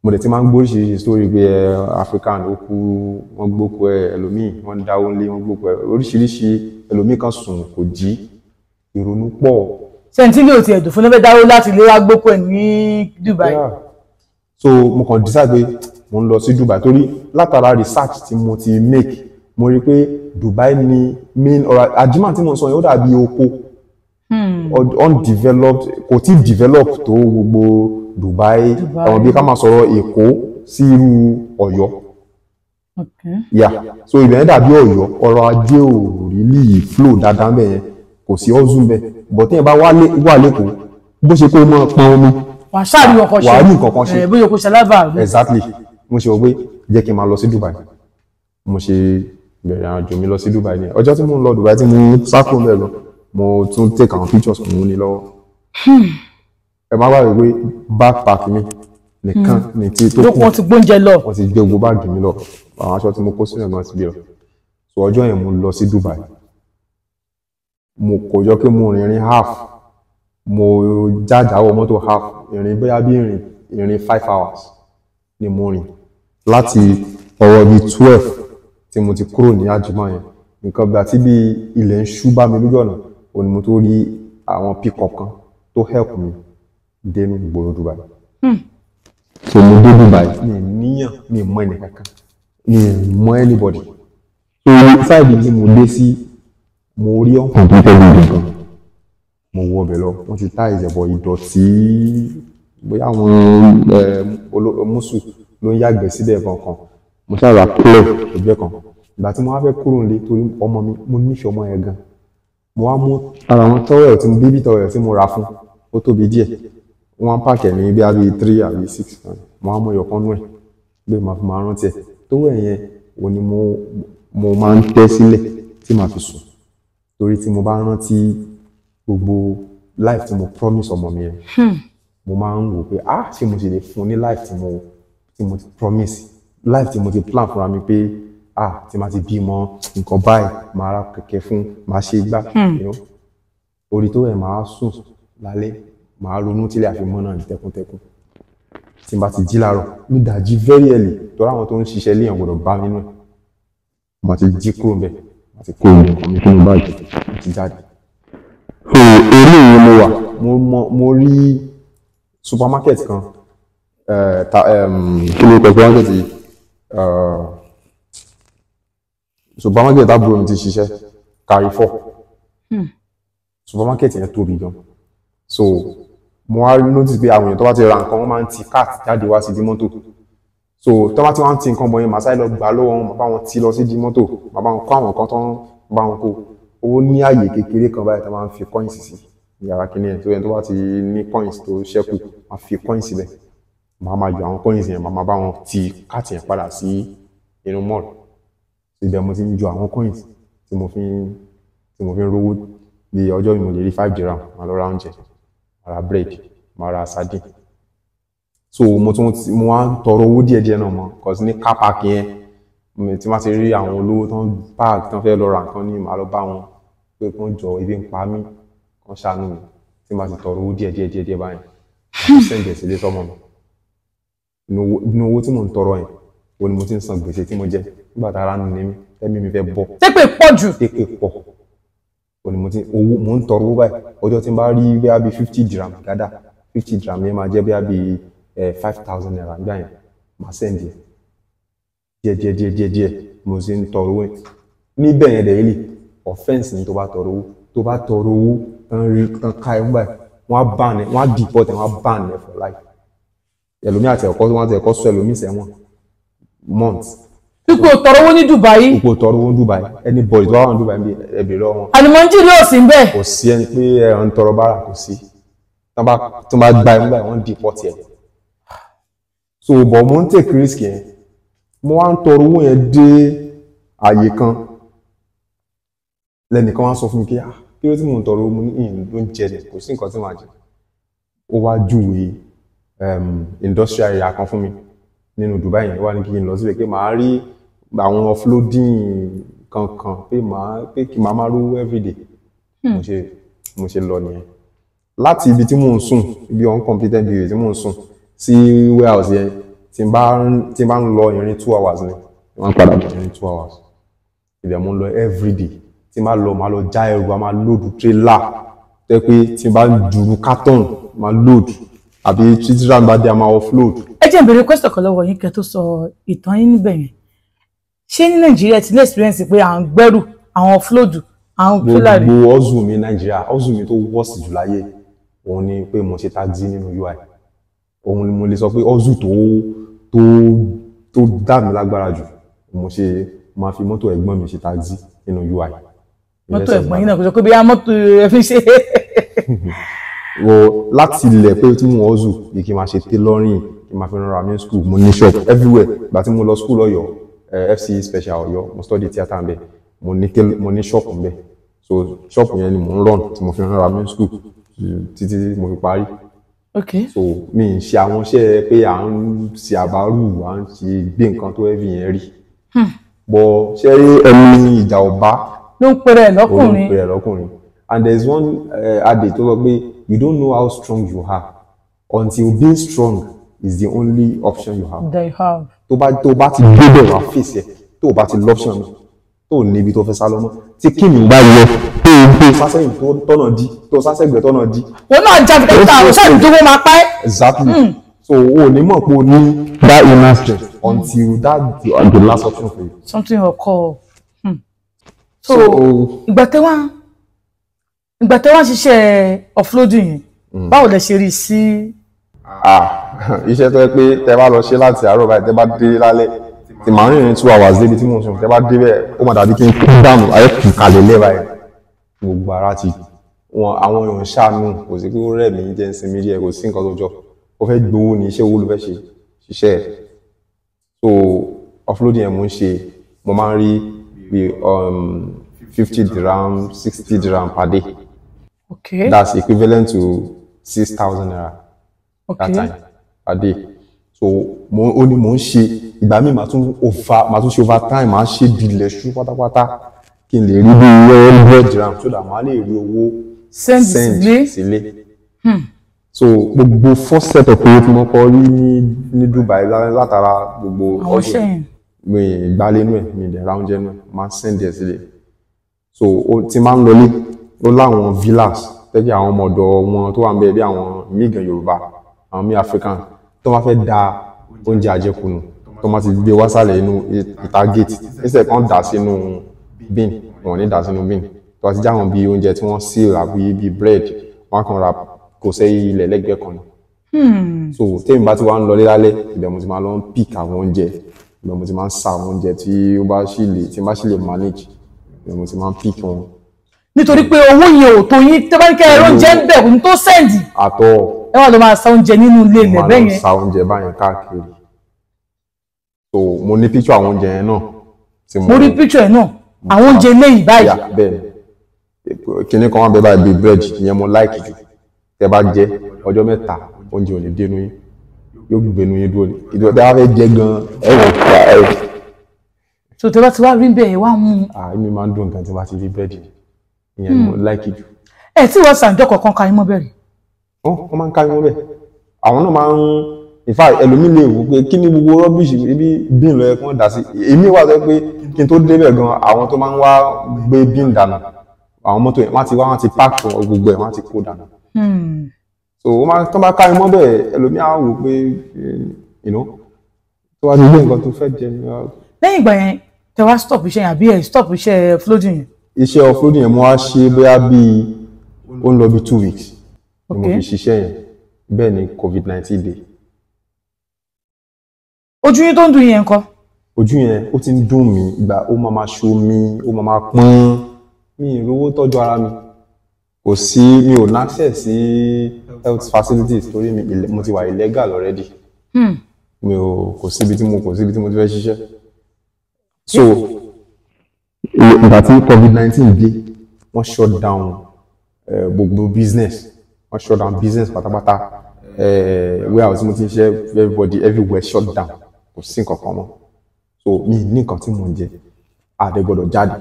mo dẹ̀ ti máa ń gbọ́ oríṣiríṣi story pé African ó kú wọ́n gbókù ẹlòmíì wọ́n dáwó lé wọ́n gbókù oríṣiríṣi ẹlòmíì kan sùn kò jí ìrònú pọ̀. sẹ́ńtì ní òtí ẹ̀dùn fún lọ́fẹ́ dáwó láti lè wá gbókù ẹ̀ ní Dubai. So mo kàn decide pé mo ń lọ sí Dubai torí látara research tí mo ti make mo rí pé Dubai ni main ọ̀rọ̀ Ajman tí mo sọ yẹn ó dàbí oko undeveloped kò tí develop tó gbogbo Dubai àwọn bí ká máa sọ̀rọ̀ Èkó sí irú Ọ̀yọ́ so ibẹ̀ dàbí Ọ̀yọ́ ọrọ̀ ajé ò really flow dáadáa ń bẹ̀ yẹn kò sí ọ́zùn bẹ̀ but tí yẹn bá wà lẹ́kọ̀ọ́ bó ṣe kó mọ́ pọn omi wàá ṣáàrí ọkọ̀ ṣe wàá rí nǹkan kan ṣe bóyá kò ṣe alábàá. exactly mo ṣe wọ pé jẹ́ kí n máa lọ sí Dubai mo ṣe bẹ̀rẹ̀ àjò mi lọ sí Dubai ní ọjọ́ tí mo ń lọ Dubai tí mo sákò mẹ́ lọ mo tún take àwọn pictures mo ní lọ́wọ́ ẹ má wáyé pé backpack mi nìkan ní tí tó kù wọ́n ti gbóúnjẹ lọ wọ́n ti gbé gbogbo báàgì mi lọ àwọn aṣọ tí mo kó sínú ẹ̀gbọ́n ti gbé lọ so ọjọ́ yẹn mo lọ sí Dubai mo kò jọ pé mo rìnrìn half mo jájáwọ́ mọ́tò half ìrìn bóyá bí ìrìn 5 hours ni mo rìn láti ọwọ́ bíi 12 tí mo ti kúrò ní Ajman yẹn nǹkan bí àti bí ilẹ̀ ń ṣú bá mi lójú ọ̀nà òní mo tó rí àwọn pick-up kan tó help mi dénú gbòòrò Dubai. So mo dé Dubai mi níyàn mi mọ ẹnì kankan mi mọ anybody so sáìdì tí mo dé sí mo rí ọ̀kan tó tẹ́lẹ̀ ìdí kan mo wọ ọbẹ̀ lọ wọ́n ti tá ìjẹ̀bọ̀ ìdọ̀tí bóyá àwọn mùsù ló ń yàgbẹ́ síbẹ̀ kankan mo ṣàrà kúlẹ̀ ẹgbẹ́ kan ìgbà tí mo wá fẹ́ kúrò nílé torí ọmọ mi mo nífẹ̀ẹ́ ọmọ yẹn gan mo wá mú ara wọn tọ́wẹ̀ tí mo bébí tọ́wẹ̀ tí mo ra fún ó tóbi díẹ̀ wọ́n pààkẹ́ ní bí i 3 àbí 6 mo wá mú ẹyọkan nú ẹ̀ pé màá fi máa rántí ẹ̀ tọ́wẹ̀ yẹn wo ni mo máa ń tẹ́ sílẹ̀ tí màá fi sùn torí tí mo bá rántí gbogbo life tí mo promise ọmọ mi yẹn mo máa ń wò pé ṣé mo ṣe lè fún ní life tí mo ti promise life tí mo ti plan fúnra mi pé tí ma ti bímọ nǹkan báyìí máa ra kẹ̀kẹ́ fún máa ṣe gbá orí tó ẹ̀ máa sùn lálẹ́ máa ronú tílé àfimọ́ náà ní tẹkuntẹkun tí n bá ti jí láàárọ̀ ní ìdájí very early tó ráwọn tó ń ṣiṣẹ́ léèyàn gbọ́dọ̀ bá nínú ẹ̀ mo ti jí kúrò ńbẹ̀ mo ti kó nǹkan mi fún báàgì mo ti jáde. so orí ìwé mo wà mo rí supermarket kan kí ló kọ supermarket yìí supermarket àbúrò mi ti ṣiṣẹ́ Carrefour supermarket yẹn tóbi gan so mo wá notice pé àwọn èèyàn tó bá ti ra nǹkan wọ́n máa ń ti cart jáde wá sí di mọ́tò so tó bá ti wá ń ti nǹkan bọ̀ yẹn màá sáré lọ gbà lọ́wọ́ wọn bá wọn ti lọ sí di mọ́tò bá wọn kó àwọn kan tó ń bá wọn kó owó ní àyè kékeré kan báyìí tó máa ń fi coins sí yàrá kìíní ẹ̀ tó yẹn tó bá ti ní coins tó ṣẹ́kù máa fi coins síbẹ̀ màá máa yọ àwọn coins yẹn màá bá wọn ti cart yẹn padà sí inú mall ibẹ̀ mo ti ń jọ àwọn coins tí mo fi ń rówó bí ọjọ́ mi mo lè rí 5 dirham máa lọ ra oúnjẹ máa ra bread máa ra sardine so mo wá ń tọrọ owó díẹ̀díẹ̀ náà mọ́ cause ní car park yẹn tí wọ́n ti rí àwọn olówó tán park tán fẹ́ lọ ra nǹkan ní màá lọ bá wọn pé kán jọ ebi ń pa mí kán ṣàánú mi tí wọ́n ti tọrọ owó díẹ̀díẹ̀ báyìí sẹ́ǹdẹ̀ sílé sọ́mọ mi inú owó tí mò ń tọrọ yẹn wo ni mo ti ń san gbèsè tí mo jẹ nígbà tá ara nù ní mi ẹ̀mí mi fẹ́ bọ́. tẹ́pẹ̀ pọ̀ jù. tẹ́pẹ̀ pọ̀ wo ni mo ń tọrọ owó báyìí ọjọ́ tí n bá rí bí i 50 dirham gádà 50 dirham yẹn máa jẹ́ bí i 5,000 naira nígbà yẹn máa sẹ́ǹdì díẹ̀ mo sì ń tọrọ owó níbẹ̀ yẹn dẹ̀ yìí offence ni tó bá tọrọ owó tán ká ẹ̀ ń báyìí wọ́n á ban ẹ̀ wọ́n á deport ẹ̀ wọ́n á ban ẹ̀ for life ẹlòmí àti ẹ̀kọ́ sọ ẹlòmí sẹ́wọ̀n months. ipò tọrọ owó ní Dubai. ipò tọrọ owó ní Dubai anybody tó wà ní Dubai bí ẹbí lọ wọn. àlùmọ́ńjì ló sì ń bẹ̀. kò sí ẹni pé ẹ̀rọ ń tọrọ bára kò sí tó bá gba ẹ̀mú báyìí wọ́n deport ẹ̀. so bọ̀ mo ń take risk yẹn mo wá ń tọrọ owó yẹn dé àyè kan lẹ́nìkan wá sọ fún mi pé kí ló tí mò ń tọrọ owó mo ní ìyìn ló ń jẹ ni kò sí nǹkan tí màá jẹ ó wá júwe industrial area kan fún mi nínú Dubai yẹn wà ní kí n lọ síbẹ̀ pé màá rí àwọn offloading kankan pé kí màá máa rówó everyday mo ṣe lọ nìyẹn láti ibi tí mò ń sùn ibi uncompleted building tí mò ń sùn sí warehouse yẹn tí n bá ń lọ ìrìn 2 hours ni wọ́n padà bọ̀ ìrìn 2 hours ibẹ̀ mo ń lọ everyday tí n bá lọ máa lọ já ẹrù a máa load trailer tẹ́ pé tí n bá jùrù carton máa load àbí títí rán bá dé a máa offload. ẹ jẹ́ n béèrè question kan lọ́wọ́ yín kẹ́ tó sọ ìtàn yín níbẹ̀ yẹn ṣé ní Nàìjíríà ti ní experience pé à ń gbẹ́rù àwọn offload àwọn trailer rí. gbogbo hustle mi Nàìjíríà hustle mi tó worst jù láyé òun ni pé mo ṣe taxi nínú UI òun ni mo lè sọ pé hustle tó dá mi lágbára jù mo ṣe máa fi mọ́tò ẹ̀gbọ́n mi ṣe taxi nínú UI. mọ́tò ẹ̀gbọ́n yín náà kò sọ pé bí a mọ́tò ẹ fi ṣe. wo láti ilẹ̀ pé tí mo hustle bí kí n máa ṣe tailoring kí n máa fi rán mi school mo ní shop everywhere ìgbà tí mo lọ school Ọ̀yọ́ FCE special Ọ̀yọ́ mo study theatre ń bẹ mo ní shop ń bẹ so shop yẹn ni mo ń run tí mo fi rán mi school títí mo fi parí. Okay. So mi ń ṣe àwọn iṣẹ́ pé à ń ṣe àbárù à ń ṣe gbé nǹkan tó heavy yẹn rí. But ṣé ẹni ìjà ọba ló ń pèrè lọ́kùnrin. And there is one adage tó sọ pé you don't know how strong you are until being strong is the only option you have. That you have. tó bá ti gbé bẹ̀rù àfẹ́sì ẹ̀ tó bá ti lọ́pṣọ̀n mi tó níbi tó fẹ́ sá lọ́mọ́ tí kí ni bá yẹ tó sásẹ̀yìn tọ́nà dí tó sásẹ̀gbẹ̀ tọ́nà dí. wọn náà jáde kẹta àwọn sáà tó wọ́n máa pa ẹ́. Exactly. So o ní mọ̀ pé o ní that inner strength until that the last option for you. Something occur. So ìgbà tẹ́ wá ṣiṣẹ́ offloading yẹn báwo lẹ ṣe rí sí. Iṣẹ́ tó yẹ pé tẹ́ bá lọ ṣe láti àárọ̀ báyìí tẹ́ bá dé lálẹ́ tí màá rìnrìn 2 hours débi tí mò ń sùn tẹ́ bá dé bẹ́ẹ̀ ó máa dàbí kí n kú dànù ayé kù kalẹ̀ lẹ́ báyìí gbogbo ara ti àwọn èèyàn ṣàánú kò sí pé ó rẹ̀ mí jẹ́ ń sinmi díẹ̀ kò sí nǹkan tó jọ ó fẹ́ gbowó ní iṣẹ́ owó ló fẹ́ ṣiṣẹ́ ẹ̀ so offloading yẹn mo ń ṣe mo máa ń rí bí 50 dirham 60 dirham per day. Okay. That's equivalent to 6,000 naira. Okay. That time per day. So ó ní mo ń ṣe ìgbà míì màá tún ṣe overtime màá ṣe dilẹ̀ ṣú pátápátá kí n lè rí bí 100 dirham so that màá lè rí owó send sílé. So gbogbo first set of owó tí mo kọ rí ní Dubai látara gbogbo ọdún mi ìgbàlénú ẹ̀ mi ìdẹ̀ra oúnjẹ náà máa send ẹ̀ sílé. So tí máa ń lọlé ó láwọn villas tẹ́kí àwọn ọmọ ọ̀dọ̀ wọn tó wà ń bẹ bí àwọn mígan Yorùbá àwọn mí African tó máa fẹ́ da oúnjẹ àjẹkùnù tó máa ti gbé wá sálẹ̀ inú ìta gate níṣẹ́ kan dà sínú bin wọn ní dà sínú bin tó bá ti jáwọn bí oúnjẹ tí wọ́n seal àbí bí bread wọ́n kàn ra kò sẹ́yìn ilẹ̀ lẹ́gbẹ̀ẹ́ kan ni. So tèmi bá ti wá ń lọlé lálẹ́ ibẹ̀ mo ti máa lọ ń pick àwọn oúnjẹ ibẹ̀ mo ti máa ń sa àwọn oúnjẹ tí ó bá sì lè manage ibẹ̀ mo ti máa ń pick wọn. Nítorí pé owó yẹn ò tó yín tẹ́ bá ní kẹ́ ẹ̀rọ oúnjẹ ń bẹ̀ kò ní tó sẹ́ǹdì. Àtọ̀ ẹ wà ló máa sa oúnjẹ nínú ilé ilẹ̀ bẹ́ẹ̀ yẹn. máa lọ sa oúnjẹ báyẹn káàkiri. So mo ní picture àwọn oúnjẹ yẹn náà. Mo rí picture ẹ̀ náà àwọn oúnjẹ lẹ́yìn báyìí. Bẹ́ẹ̀ ni kinní kan wà bẹ́ẹ̀ báyìí bíi bread ìyẹn mo like jù tẹ́ bá jẹ ọjọ́ mẹ́ta oúnjẹ ò ní dénú yín yóò gbénú yín dúró ní ìdúró tẹ́ bá fẹ́ jẹ gan ẹ̀wọ̀n fún ẹ̀. So tẹ́ bá ti wá rí bẹ́ẹ̀ wá mú. Èmi máa ń dùn nǹkan tí bá ti rí bread ìyẹn mo like jù. Ẹ tí wọ́n sàǹjọ́ kọ̀ọ̀kan ka yín mọ́ bẹ̀rẹ̀. Wọ́n máa ń ká yín mọ́ bẹ́ẹ̀ àwọn náà máa ń in fact ẹlòmíì lè wò pé kí ni gbogbo rubbish ibi bin lọ yẹ kí wọ́n dà sí èmi wà sọ pé kí n tó débẹ̀ gan àwọn tó máa ń wá gbé bin dànù àwọn mọ́tò yẹn wọ́n ti park fún gbogbo ẹ̀ wọ́n ti kó dànù. So tó bá ká yín mọ́ bẹ́ẹ̀ ẹlòmíì á wò pé tó wá ti gbé nǹkan tó fẹ́ jẹ. Lẹ́yìn ìgbà yẹn tẹ wá stop iṣẹ́ yẹn àbí ẹ stop iṣẹ́ offloading yẹn. Iṣẹ́ offloading yẹn mo wá ṣe bóyá bíi ó ń lọ bí 2 weeks ni mo fi ṣiṣẹ́ yẹn bẹ́ẹ̀ ni COVID-19 dé. Ojú yín tó ń dùn yẹn ńkọ́? Ojú yẹn ó ti ń dùn mí ìgbà ó máa ma ṣomi ó máa ma pọ́n mi ìrówó tọ́jú ara mi kò sí mi ò ní access sí health facilities torí mo ti wà illegal already kò síbi tí mo ti fẹ́ ṣiṣẹ́. So ìgbà tí COVID-19 dé wọ́n shut down gbogbo business wọ́n shut down business pátápátá warehouse mo ti ń ṣe everybody everywhere shut down kò sí nǹkan kan mọ́ so mi ní nǹkan tí mò ń jẹ àdé gbọ́dọ̀ jáde.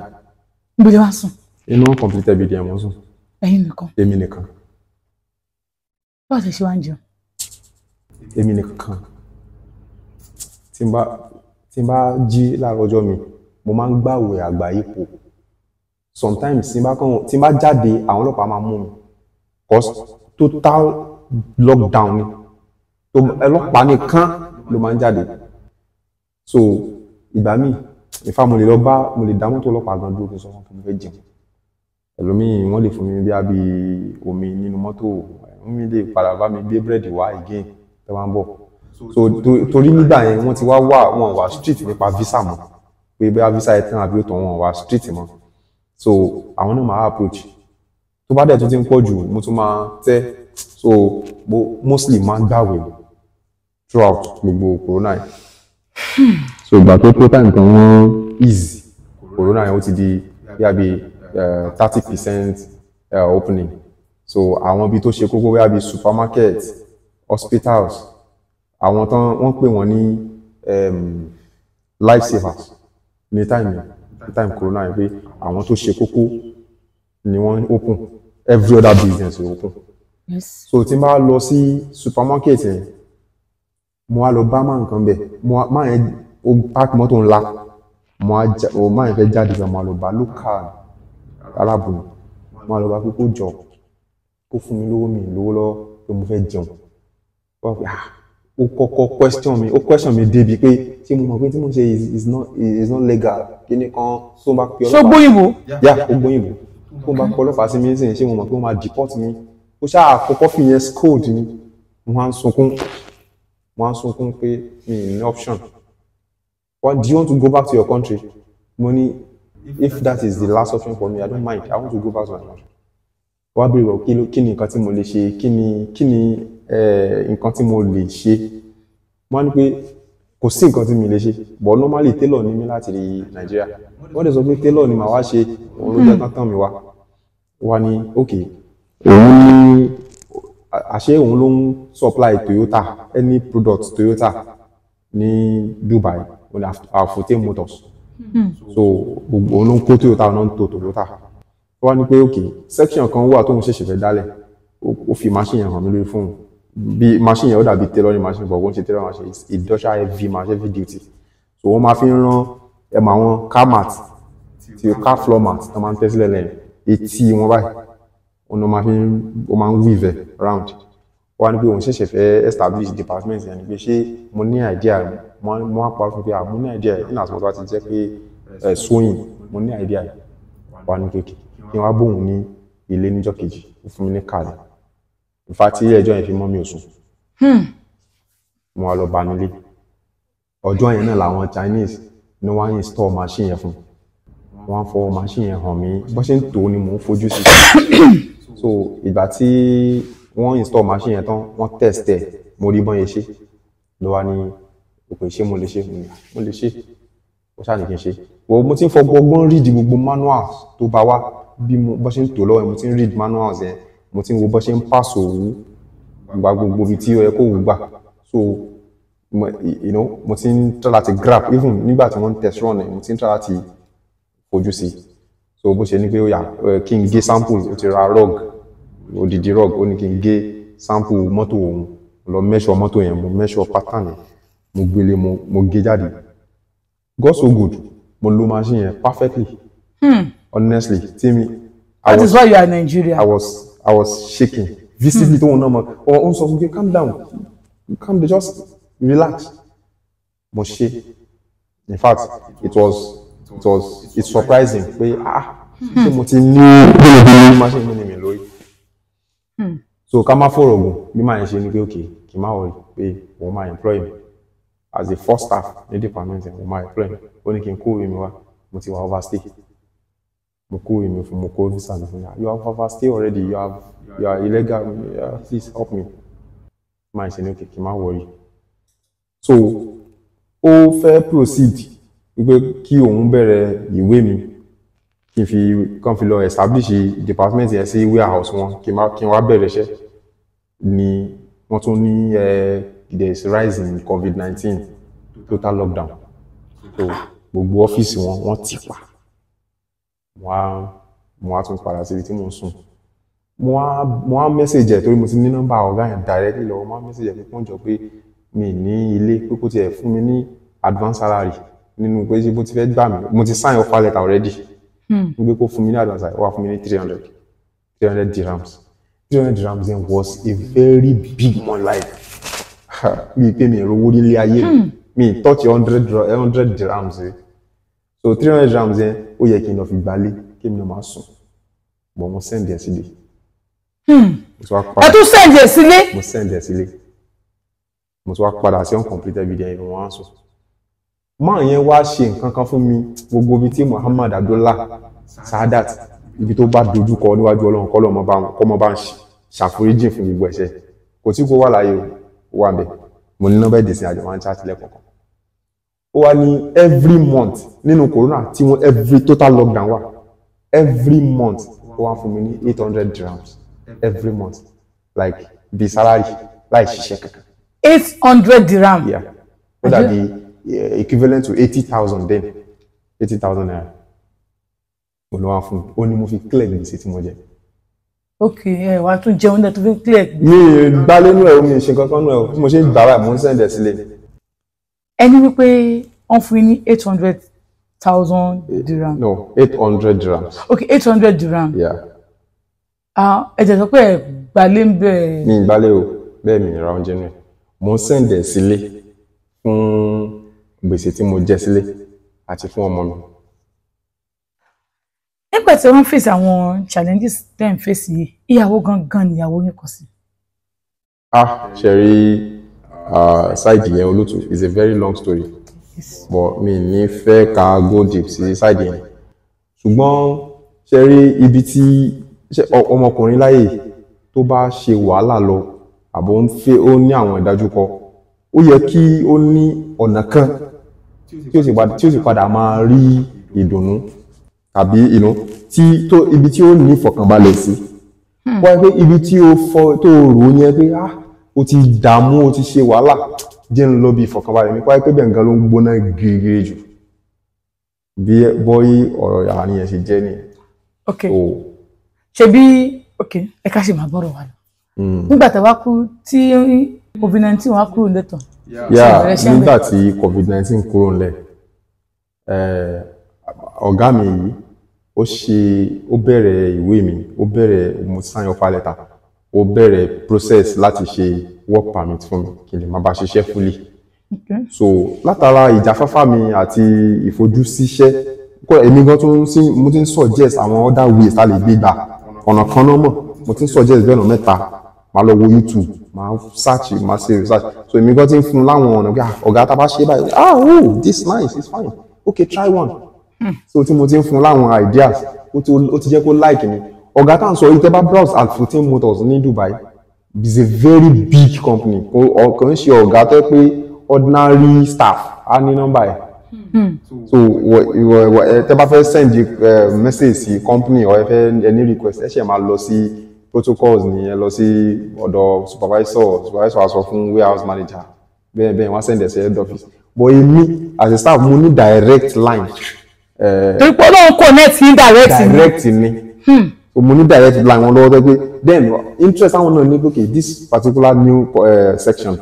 Níbo lẹ wá sùn? Inú completed BDM mo sùn. Ẹ̀yin nìkan? Èmi nìkan. báwo ṣe wá ń jẹun. èmi nìkan tí n bá jí láàárọ̀ ọjọ́ mi mo máa ń gbààwẹ̀ àgbáyépo sometimes tí n bá jáde àwọn ọlọ́pàá máa mú mi cause total lockdown ni ọlọ́pàá nìkan ló máa ń jáde so ìgbà míì ìfà mo lè dá mọ́tò ọlọ́pàá gan dúró kí n sọ wọn kí mo fẹ́ jẹun ẹlòmíì wọ́n lè fún mi bí omi nínú mọ́tò wọ́n lè padà bá mi gbé búrẹ́dì wá again tó máa ń bọ̀ so torí nígbà yẹn wọ́n ti wọ́n wà street nípa visa mọ́ pé bóyá visa ẹ̀ tán àbí ó tàn wọ́n wà street mọ́ so àwọn náà máa approach tó bá dẹ̀ tó ti ń pọ̀ jù mo tún máa tẹ́ so mostly máa ń gbàwẹ̀ throughout gbogbo corona yẹn so ìgbà tó time kan wọ́n easy corona yẹn ó ti di bí 30% opening so àwọn ibi tó ṣe kókó bí supermarket hospitals àwọn tán wọ́n pè wọ́n ní life savers ní time corona yẹn pé àwọn tó ṣe kókó ni wọ́n open every other business will open so tí n bá lọ sí supermarket yẹn mo wá lọ bá máa nǹkan bẹ̀ máa yẹn ó park mọ́tò ńlá máa yẹn fẹ́ jáde lọ máa lọ bá local alábùnú máa lọ bá pé kó jọ kó fún mi lówó lọ́wọ́ pé mo fẹ́ jẹun wọ́n pè ó kọ́kọ́ question mi débi pé tí mo mọ̀ pé tí mo ṣe is not legal kí ni kan tó bá pe ọlọ́pàá. ṣó gbóyìnbó. yá ó gbóyìnbó tó bá pe ọlọ́pàá sí mi nísìnyí ṣé mo mọ̀ pé wọ́n máa deport mi ó ṣáà kọ́kọ́ fi yẹn scold mi mo máa ń sunkún pé mi ní option. Do you want to go back to your country? Money, if that is the last option for me, I don't mind. I want to go back to my country. Wá bèrè wọ kí ni nǹkan tí mo lè ṣe kí ni nǹkan tí mo lè ṣe wọ́n ní pé kò sí nǹkan tí mi lè ṣe but normally tailor ni mí láti Nàìjíríà wọ́n dẹ̀ sọ pé tailor ni màá wá ṣe òun ló jẹ́ tán mi wá ní ok òun ní àṣé òun ló ń supply Toyota any product Toyota ní Dubai òun Afute Motors so òun ló ń kó Toyota òun náà ń to Toyota wọ́n ní pé ok section kan wà tóun ṣẹ̀ṣẹ̀ fẹ́ dálẹ̀ ó fi machine yẹn hàn mí lórí fóònù bí machine yẹn ó dàbí tailoring machine but wọ́n ṣe tailoring machine is industrial heavy machine heavy duty so wọ́n máa fi ń rán ẹ̀mọ àwọn car mat ti car floor mat tó máa ń tẹ́sílẹ̀ lẹ́yìn etí wọn báyìí òun máa ń weave round wọ́n á ní pé òun ṣẹ̀ṣẹ̀ fẹ́ establish department yẹn ni pé ṣé mo ní idea mo á parí fún pé mo ní idea in as much as ti jẹ́ pé sewing mo ní idea wà ní kéèké kí wọ́n á bóun ní ilé níjọ́ kejì fún mi ní káàdì ìfà tí ẹjọ́ yẹn fi mọ́ mi ò sùn mo wá lọ bá nílé ọjọ́ yẹn náà làwọn Chinese ní wọ́n á install machine yẹn fún wọ́n á fọwọ́ machine yẹn hàn mí bó ṣe ń tò ó ni mò ń fojú sí so ìgbà tí wọ́n install machine yẹn tán wọ́n test ẹ̀ mo rí bọ́n yẹn ṣe ló wá ní òpè ṣé mo lè ṣe ó ṣáà ní kí n ṣe mo ti ń fọgbọ́n read gbogbo manuals tó bá wá bí bó ṣe ń tò lọ́wọ́ mo ti ń read manuals yẹn mo ti ń wo bó ṣe ń pass òwú gba gbogbo ibi tí ó yẹ kó wù gbà so mo ti ń try láti grab even nígbà tí wọ́n ń test run mo ti ń try láti fojú sí so bó ṣe ní pé ó yá kí n gé sample ó ti ra rug odidi rug ó ní kí n gé sample mọ́tò òun lọ measure mọ́tò yẹn mo measure pattern yẹn mo gbélé mo gé jáde God so good mo lo machine yẹn perfectly honestly timi that is why you are in Nigeria. I was shaking visibly tó wọn náà mọ ọ sọ fún mi calm down just relax mo ṣe in fact it's surprising pé ṣé mo ti ní machine mi ní mi lórí so ká má fọ̀rọ̀ gùn bí màá yẹn ṣe ní pé ok kì í má wọrí pé òun máa employ me as a first staff ní department òun máa employ me ó ní kí n kó ìwé mi wá mo ti wà overstay mo kó ìwé mi fún mo kó visa mi fún you have overstay already you are illegal please help me máa ṣe ní ok kì í má wọrí so ó fẹ́ proceed wípé kí òun bẹ̀rẹ̀ ìwé mi kí n fi lọ establish department yẹn sí warehouse wọn kí n wá bẹ̀rẹ̀ iṣẹ́ ni wọ́n tún ní there is rise in COVID-19 total lockdown so gbogbo ọ́fíìsì wọ́n tì pa mo á tún padà síbi tí mo ń sùn mo wá message ẹ̀ torí mo ti ní nọ́mbà ọ̀gá yẹn directly lọ́wọ́ mo wá message ẹ̀ pé kó jọ pé mi ní ilé pé kó tiẹ̀ fún mi ní advance salary nínú pé ṣe bó ti fẹ́ gbà mí mo ti sign offer letter already pé kó fún mi ní advance salary ó wá fún mi ní 300 dirhams 300 dirhams then was a very big money like mi pé mi rówó nílé ayé mi touch 100 dirhams so 300 dirhams yẹn ó yẹ kí n lọ fi gbalé kí mi lọ máa sùn but mo send ẹ̀ sílé. ẹ tún send ẹ̀ sílé. mo send ẹ̀ sílé mo tún wá padà sí uncompleted video yẹn wọ́n á sùn. máa yẹn wá ṣe nǹkan kan fún mi gbogbo ibi tí Muhammad Abdullah Saadat ibi tó bá dojú kọ níwájú Ọlọ́run kọ́ lọ́mọ bá ń ṣàforíjì fún gbogbo ẹ̀ṣẹ̀ kò tí kò wà láyé o wà bẹ́ẹ̀ mo ní nọ́mbà ìdìsìn àjọ máa ń chat lẹ́kọ̀ọ̀kan. ó wá ní every month nínú corona tí wọ́n every total lockdown wà every month ó wá fún mi ní 800 dirhams every month like bí salary láì ṣiṣẹ́ kankan. 800 dirham. Yeah, ó dàbí equivalent to 80,000 then 80,000 naira. mo lọ wá fún ó ní mo fi clear gbèsè tí mo jẹ. ok ẹ wàá tún jẹun náà tó fi clear. mi gbálé nù ẹ o mi ṣe kankan nù ẹ o bí mo ṣe ń gbà wá mo ń sẹ́ndẹ̀ sílé. ẹni wípé wọ́n fún yín ní 800,000 dirham. No, 800 dirhams. ok 800 dirham. Yeah. ẹ jẹ́ sọ pé ẹ gbálé ń bẹ̀. mi gbálé o bẹ́ẹ̀ mi ra oúnjẹ nù ẹ mo ń sẹ́ndẹ̀ sílé fún gbèsè tí mo jẹ sílé àti fún ọmọ mi. nígbà tí wọ́n fèsì àwọn challenges tẹ́ ń fèsì yìí ìyàwó gangan níyàwó yín kọ sí. ṣẹ̀rí side yẹn olótù is a very long story but mi ní fẹ́ ká go deep sí side yẹn ṣùgbọ́n ṣẹ̀rí ibi tí ọmọkùnrin láyè tó bá ṣe wàhálà lọ àbò ó ní àwọn ìdájúkọ ó yẹ kí ó ní ọ̀nà kan tí ó sì padà máa rí ìdùnnú tàbí ibi tí ó ní ìfọ̀kànbalẹ̀ sí wọ́n pé ibi tí ó rò yẹn pé ó ti dààmú ó ti ṣe wàhálà jẹ́ ń lọ bí ìfọ̀kànbalẹ̀ mi wọ́n pé bẹ́ẹ̀ nǹkan ló ń gbóná gírígírí jù bí bọ́yì ọ̀rọ̀ àárín yẹn ṣe jẹ́ nìyẹn. ok ṣebí ok ẹ ká ṣe máa gbọ́rọ̀ wà lọ nígbà tí wàá kú tí COVID-19 wàá kúrò lẹ́tọ̀. nígbà tí COVID-19 kúrò ńlẹ̀ ọ̀gá mi yìí ó bẹ̀rẹ̀ ìwé mi ó bẹ̀rẹ̀ mo sign offer letter ó bẹ̀rẹ̀ process láti ṣe work permit fún mi kí n lè máa bá ṣiṣẹ́ fully. so látara ìjáfáfá mi àti ìfojúsíṣẹ́ èmi gan mo ti ń suggest àwọn other ways tá lè gbé gbà ọ̀nà kan náà mọ̀ mo ti ń suggest bẹ́ẹ̀ ọ̀nà mẹ́ta máa lọ wo YouTube máa search máa ṣe research so èmi gan ti ń fún láwọn ọ̀nà pé ọ̀gá tá a bá ṣe báyìí oh this nice it's fine okay try one. so tí mo ti ń fún láwọn ideas ó ti jẹ́ kó like mi ọ̀gá tá à ń sọ yìí tẹ́ bá browse Al-Futtaim Motors ní Dubai is a very big company kò ń ṣe ọ̀gá tó pé ordinary staff á ní nọ́mbà ẹ̀ so tẹ́ bá fẹ́ send message sí company or ẹ fẹ́ any request ẹ ṣe máa lọ sí protocols ni ẹ lọ sí ọ̀dọ̀ supervisor á sọ fún warehouse manager bẹ́ẹ̀ wọ́n send ẹ̀ sí head office but èmi as a staff mo ní direct line. torí pé Ọlọ́run connect ní direct ni so mo ní direct line wọn lọ́wọ́ tó pé then interest àwọn náà ní okay this particular new section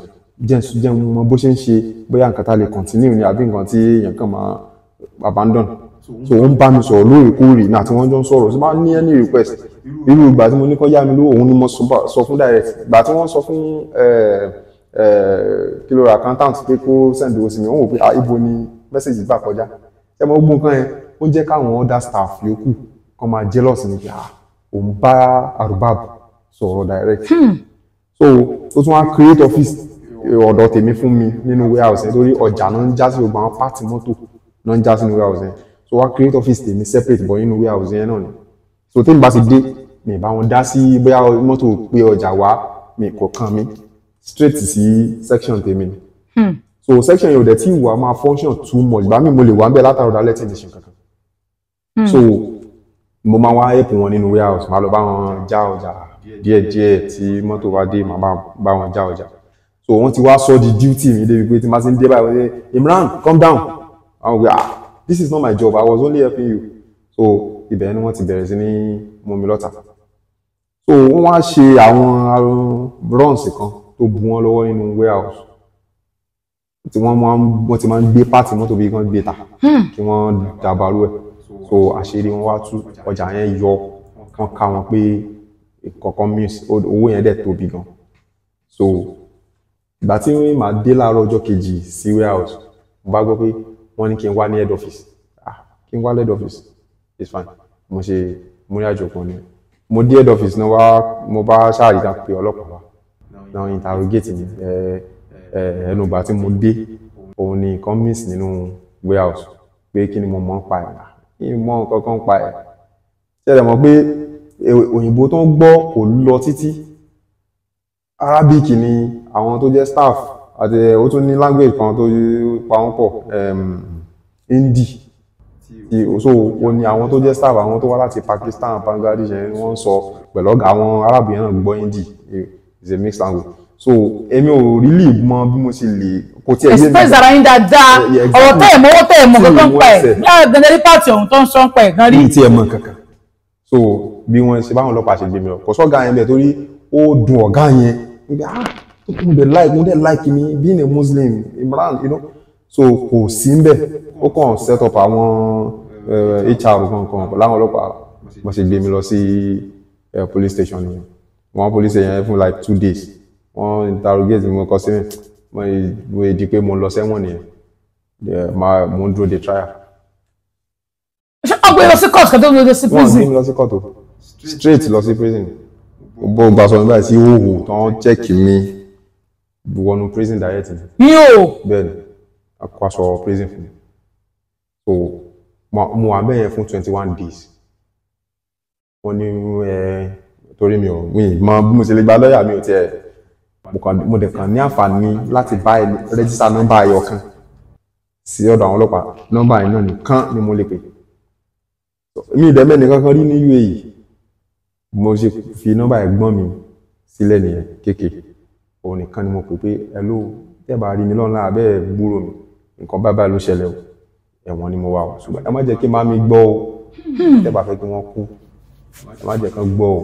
jẹ́ mo bó ṣe ń ṣe bóyá nǹkan tá lè continue ni àbí nǹkan tí èèyàn kan máa abandon so ó ń bá mi sọ̀rọ̀ lóòrèkóòrè ní àti wọ́n jọ ń sọ̀rọ̀ tí wọ́n ní any request irú ìgbà tí mo ní kó yá mi lówó òun ni mo sọ fún direct ìgbà tí wọ́n sọ fún kìlọ̀ accountant pé kó send owó sí mi wọ́n wò pé ibo ni message gbà kọjá ẹ mọ gbogbo nǹkan yẹn ó jẹ́ káwọn other staff yòókù kan máa jealous ni pé òun bá Arbab sọ̀rọ̀ direct so ó tún wá create office ọ̀dọ̀ tèmi fún mi nínú warehouse yẹn torí ọjà náà ń já sí gbogbo àwọn pàtì mọ́tò náà ń já sí nínú warehouse yẹn so wá create office tèmi separate bọ̀ nínú warehouse yẹn náà ni so tèmi bá ti dé mi bá wọn dá sí bóyá mọ́tò pé ọjà wá mi kò kàn mí straight sí section tèmi ni so section yẹn ò dẹ̀ tí ìwà máa function too much bá mi mo lè wà ń bẹ̀ látàrọ̀ dálẹ́ tí mi ṣe kankan so mo máa wá help wọn nínú warehouse máa lọ bá wọn já ọjà díẹ̀díẹ̀ tí mọ́tò bá dé máa bá wọn já ọjà so wọ́n ti wá sọ di duty mi débi pé tí máa ti ń dé báyìí wọ́n ṣe Imran calm down àwọn wí this is not my job I was only helping you so ibẹ̀ ni wọ́n ti bẹ̀rẹ̀ sí ní mú mi lọ́tà so wọ́n wá ṣe àwọn runs kan tó bu wọn lọ́wọ́ nínú warehouse tí wọ́n ti máa ń gbé pàtì mọ́tò bí wọ́n gbé ta kí wọ́n dàbàrú ẹ̀ so àṣírí wọn wá tú ọjà yẹn yọ wọ́n ká wọn pé kọ̀ọ̀kan miss owó yẹn dẹ̀ tóbi gan so ìgbà tí wọ́n máa dé láàárọ̀ ọjọ́ kejì sí warehouse mo bá gbọ́ pé wọ́n ní kí n wá ní head office kí n wá head office it's fine mo ṣe múrí àjò kan ni mo dé head office náà wá mo bá ṣáàrídà pé ọlọ́pàá wá náà interrogate mi ẹnu ìgbà tí mo dé òun ni nǹkan miss nínú warehouse pé kí ni mo mọ̀ ń pa ẹ̀ kí ni mo mọ̀ kankan pa ẹ̀ ṣẹlẹ̀ mọ̀ pé òyìnbó tó ń gbọ́ kò lọ títí Arabic ni àwọn tó jẹ́ staff àti ó tún ní language kan tó pa wọ́n pọ̀ Hindi so ó ní àwọn tó jẹ́ staff àwọn tó wá láti Pakistan Bangladesh wọ́n sọ pẹ̀lú àwọn Arab yẹn náà gbọ́ Hindi is a mixed language so èmi ò really mọ bí mo ṣe lè kò tiẹ̀ yé mi. express ara yín dáadáa ọ̀rọ̀ tẹ́ ẹ̀ mọ́wọ́ tẹ́ ẹ̀ mọ́ kankan pa ẹ̀ gbẹ́ndẹ́ ní pàtì ọ̀hún tó ń sọ pa ẹ̀ gan rí. ní ti ẹ̀ mọ̀ kankan so bí wọ́n ṣe báwọn ọlọ́pàá ṣe gbé mi lọ kò sọ́gà yẹn bẹ̀ torí ó dùn ọ̀gá yẹn mo dẹ̀ like me being a Muslim Imran you know so kò sí ń bẹ̀ ó kàn set up àwọn HR kankan láwọn ọlọ́pàá mo ṣe gbé mi lọ sí police station yẹn wọ́n police yẹn fún like 2 days wọ́n interrogate mi mo kọ sí mo di pé mo lọ sẹ́wọ̀n nìyẹn mo ń dúró de trial. ṣé ọgbẹ́ lọ sí court kan tó ń lọ sí prison. wọ́n lọ sí court o straight lọ sí prison gbogbo ìgbà sọ nígbà tí hóhù tán check mi wọnú prison direct ni. yóò. bẹ́ẹ̀ni a kó aṣọ prison fún mi so mo wà bẹ́ẹ̀ yẹn fún 21 days wọ́n ní torí mi ò mọ bí mo ṣe lè gba lọ́ọ̀yà mi ò tiẹ̀ mo dẹ̀ kàn ní àǹfààní láti bá rẹ́jísítà nọ́mbà ayọ̀ kan sí ọ̀dọ̀ àwọn ọlọ́pàá nọ́mbà yẹn náà nìkan ni mo lè pè mi ìdẹ́mẹ́ nìkan kan rí ní UAE mo ṣe fi nọ́mbà ẹ̀gbọ́n mi sílẹ̀ nìyẹn kéèké òun nìkan ni mo pè pé hello tẹ́bà rí mi lọ́nà abẹ́ gbúrò mi nǹkan bábá ló ṣẹlẹ̀ o ẹ̀wọ̀n ni mo wà wá ṣùgbọ́n ẹ má jẹ́ kí má mi gbọ́ o tẹ́bà fẹ́ kí wọ́n kú ẹ má jẹ́ kán gbọ́ o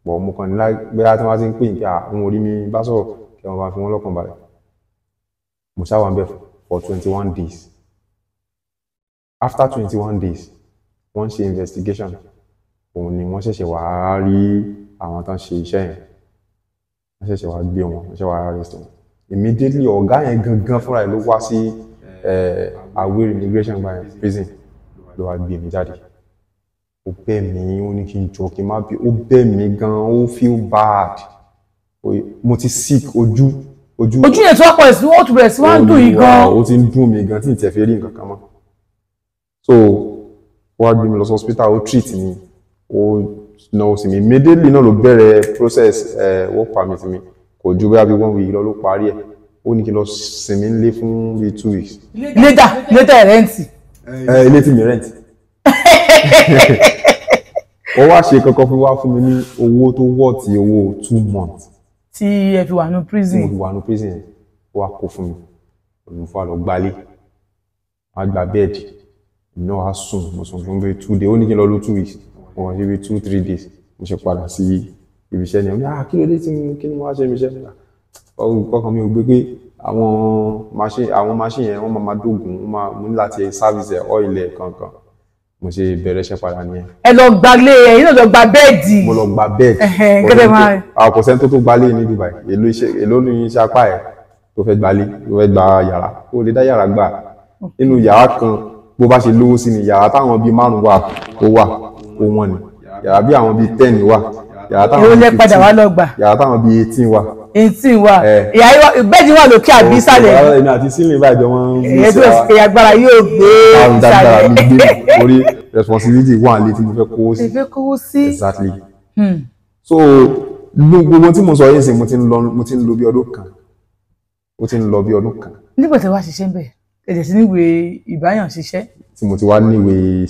pọ̀ mo kàn ní lágbéra tí wọ́n ti ń pè ní àwọn orí mi bá sọ̀rọ̀ kí wọ́n bá fi wọ́n lọ́kàn balẹ̀ mo ṣáwà ń bẹ̀ for 21 days after 21 days wọ́n ṣe investigation òun ni wọ́n ṣẹ̀ṣẹ̀ wá rí àwọn tán ṣe iṣẹ́ yẹn wọ́n ṣẹ̀ṣẹ̀ wá gbé wọn wọ́n ṣẹ̀ṣẹ̀ wá arrest wọn immediately ọ̀gá yẹn gangan fúnra ẹ̀ ló wá sí Awero immigration by prison ló wá gbé mi jáde ó bẹ̀ mí ó ní kí n jọ kí n má bí ó bẹ̀ mí gan ó feel bad mo ti sick ojú yẹn tí wọ́n pọ̀ sí wọ́n tún bẹ̀rẹ̀ sí wọ́n ń dùn yìí gan. ó ti ń dùn mí gan tí n tẹ̀ fẹ́ rí nǹkan kan mọ́ so wọ́n á gbé mi lọ sí hospital ó treat mi ó náwó sí mi immediately náà ló bẹ̀rẹ̀ process work permit mi kò ju bí 1 week lọ ló parí ẹ̀ ó ní kí n lọ sinmi nílé fún bí 2 weeks. later rẹ́ǹtì. ilé tí mi rẹ́ǹtì. ó wá ṣe kankan fún mi ní owó tó wọ́ ti owó 2 months. tí ẹ fi wà ní prison. mo fi wà ní prison yẹn ó wá kó fún mi olùfọ́ àlọ́ gbalé wọ́n á gba bẹ́ẹ̀dì iná wá sùn mo sùn fún bí 2 days ó ní kí n lọ lọ 2 weeks mo wọ́n ṣe bí 2-3 days mo ṣe padà sí ibi iṣẹ́ ni kí ló dé kí ni mo wá ṣe ibi iṣẹ́ nígbà ọkàn mi ò gbé pé àwọn machine yẹn wọ́n máa dógùn mo ní láti service oil kankan mo ṣe bẹ̀rẹ̀ iṣẹ́ padà nìyẹn. ẹ lọ gbalé ẹ̀yin náà lọ gba bẹ́ẹ̀dì. mo lọ gba bẹ́ẹ̀dì. gẹ́gẹ́ máa. àwọn kò sẹ́ni tó gbalé ní Dubai èló ní iṣẹ́ apá ẹ̀ tó fẹ́ gbalé tó fẹ́ gba yàrá ó lè dá yàrá gbà nínú yàrá kan bó bá ṣe lówó sí ni yàrá táwọn bíi 5 wà ó wọ́n ni yàrá bí àwọn bíi 10 wà yàrá táwọn bíi 15 yàrá táwọn bíi 18 wà. 18 wà bẹ́ẹ̀dì wà lókè àbí ìsàlẹ̀. ẹni àti sílẹ̀ báyìí jọ wọ́n ń gbé sí wa. èyí agbára yóò gbé ìsàlẹ̀. orí responsibility wà nílé tí mo fẹ́ kówó sí. ẹ fẹ́ kówó sí. exactly. so gbogbo tí mo sọ yìí sí mo ti ń lò bí ọdún kan. ó ti ń lọ bí ọdún kan. nígbà tí wàá ṣiṣẹ́ ń bẹ̀ ẹ̀jẹ̀ sí níwèé ìbáyàn ṣiṣẹ́. tí mo ti wá níwèé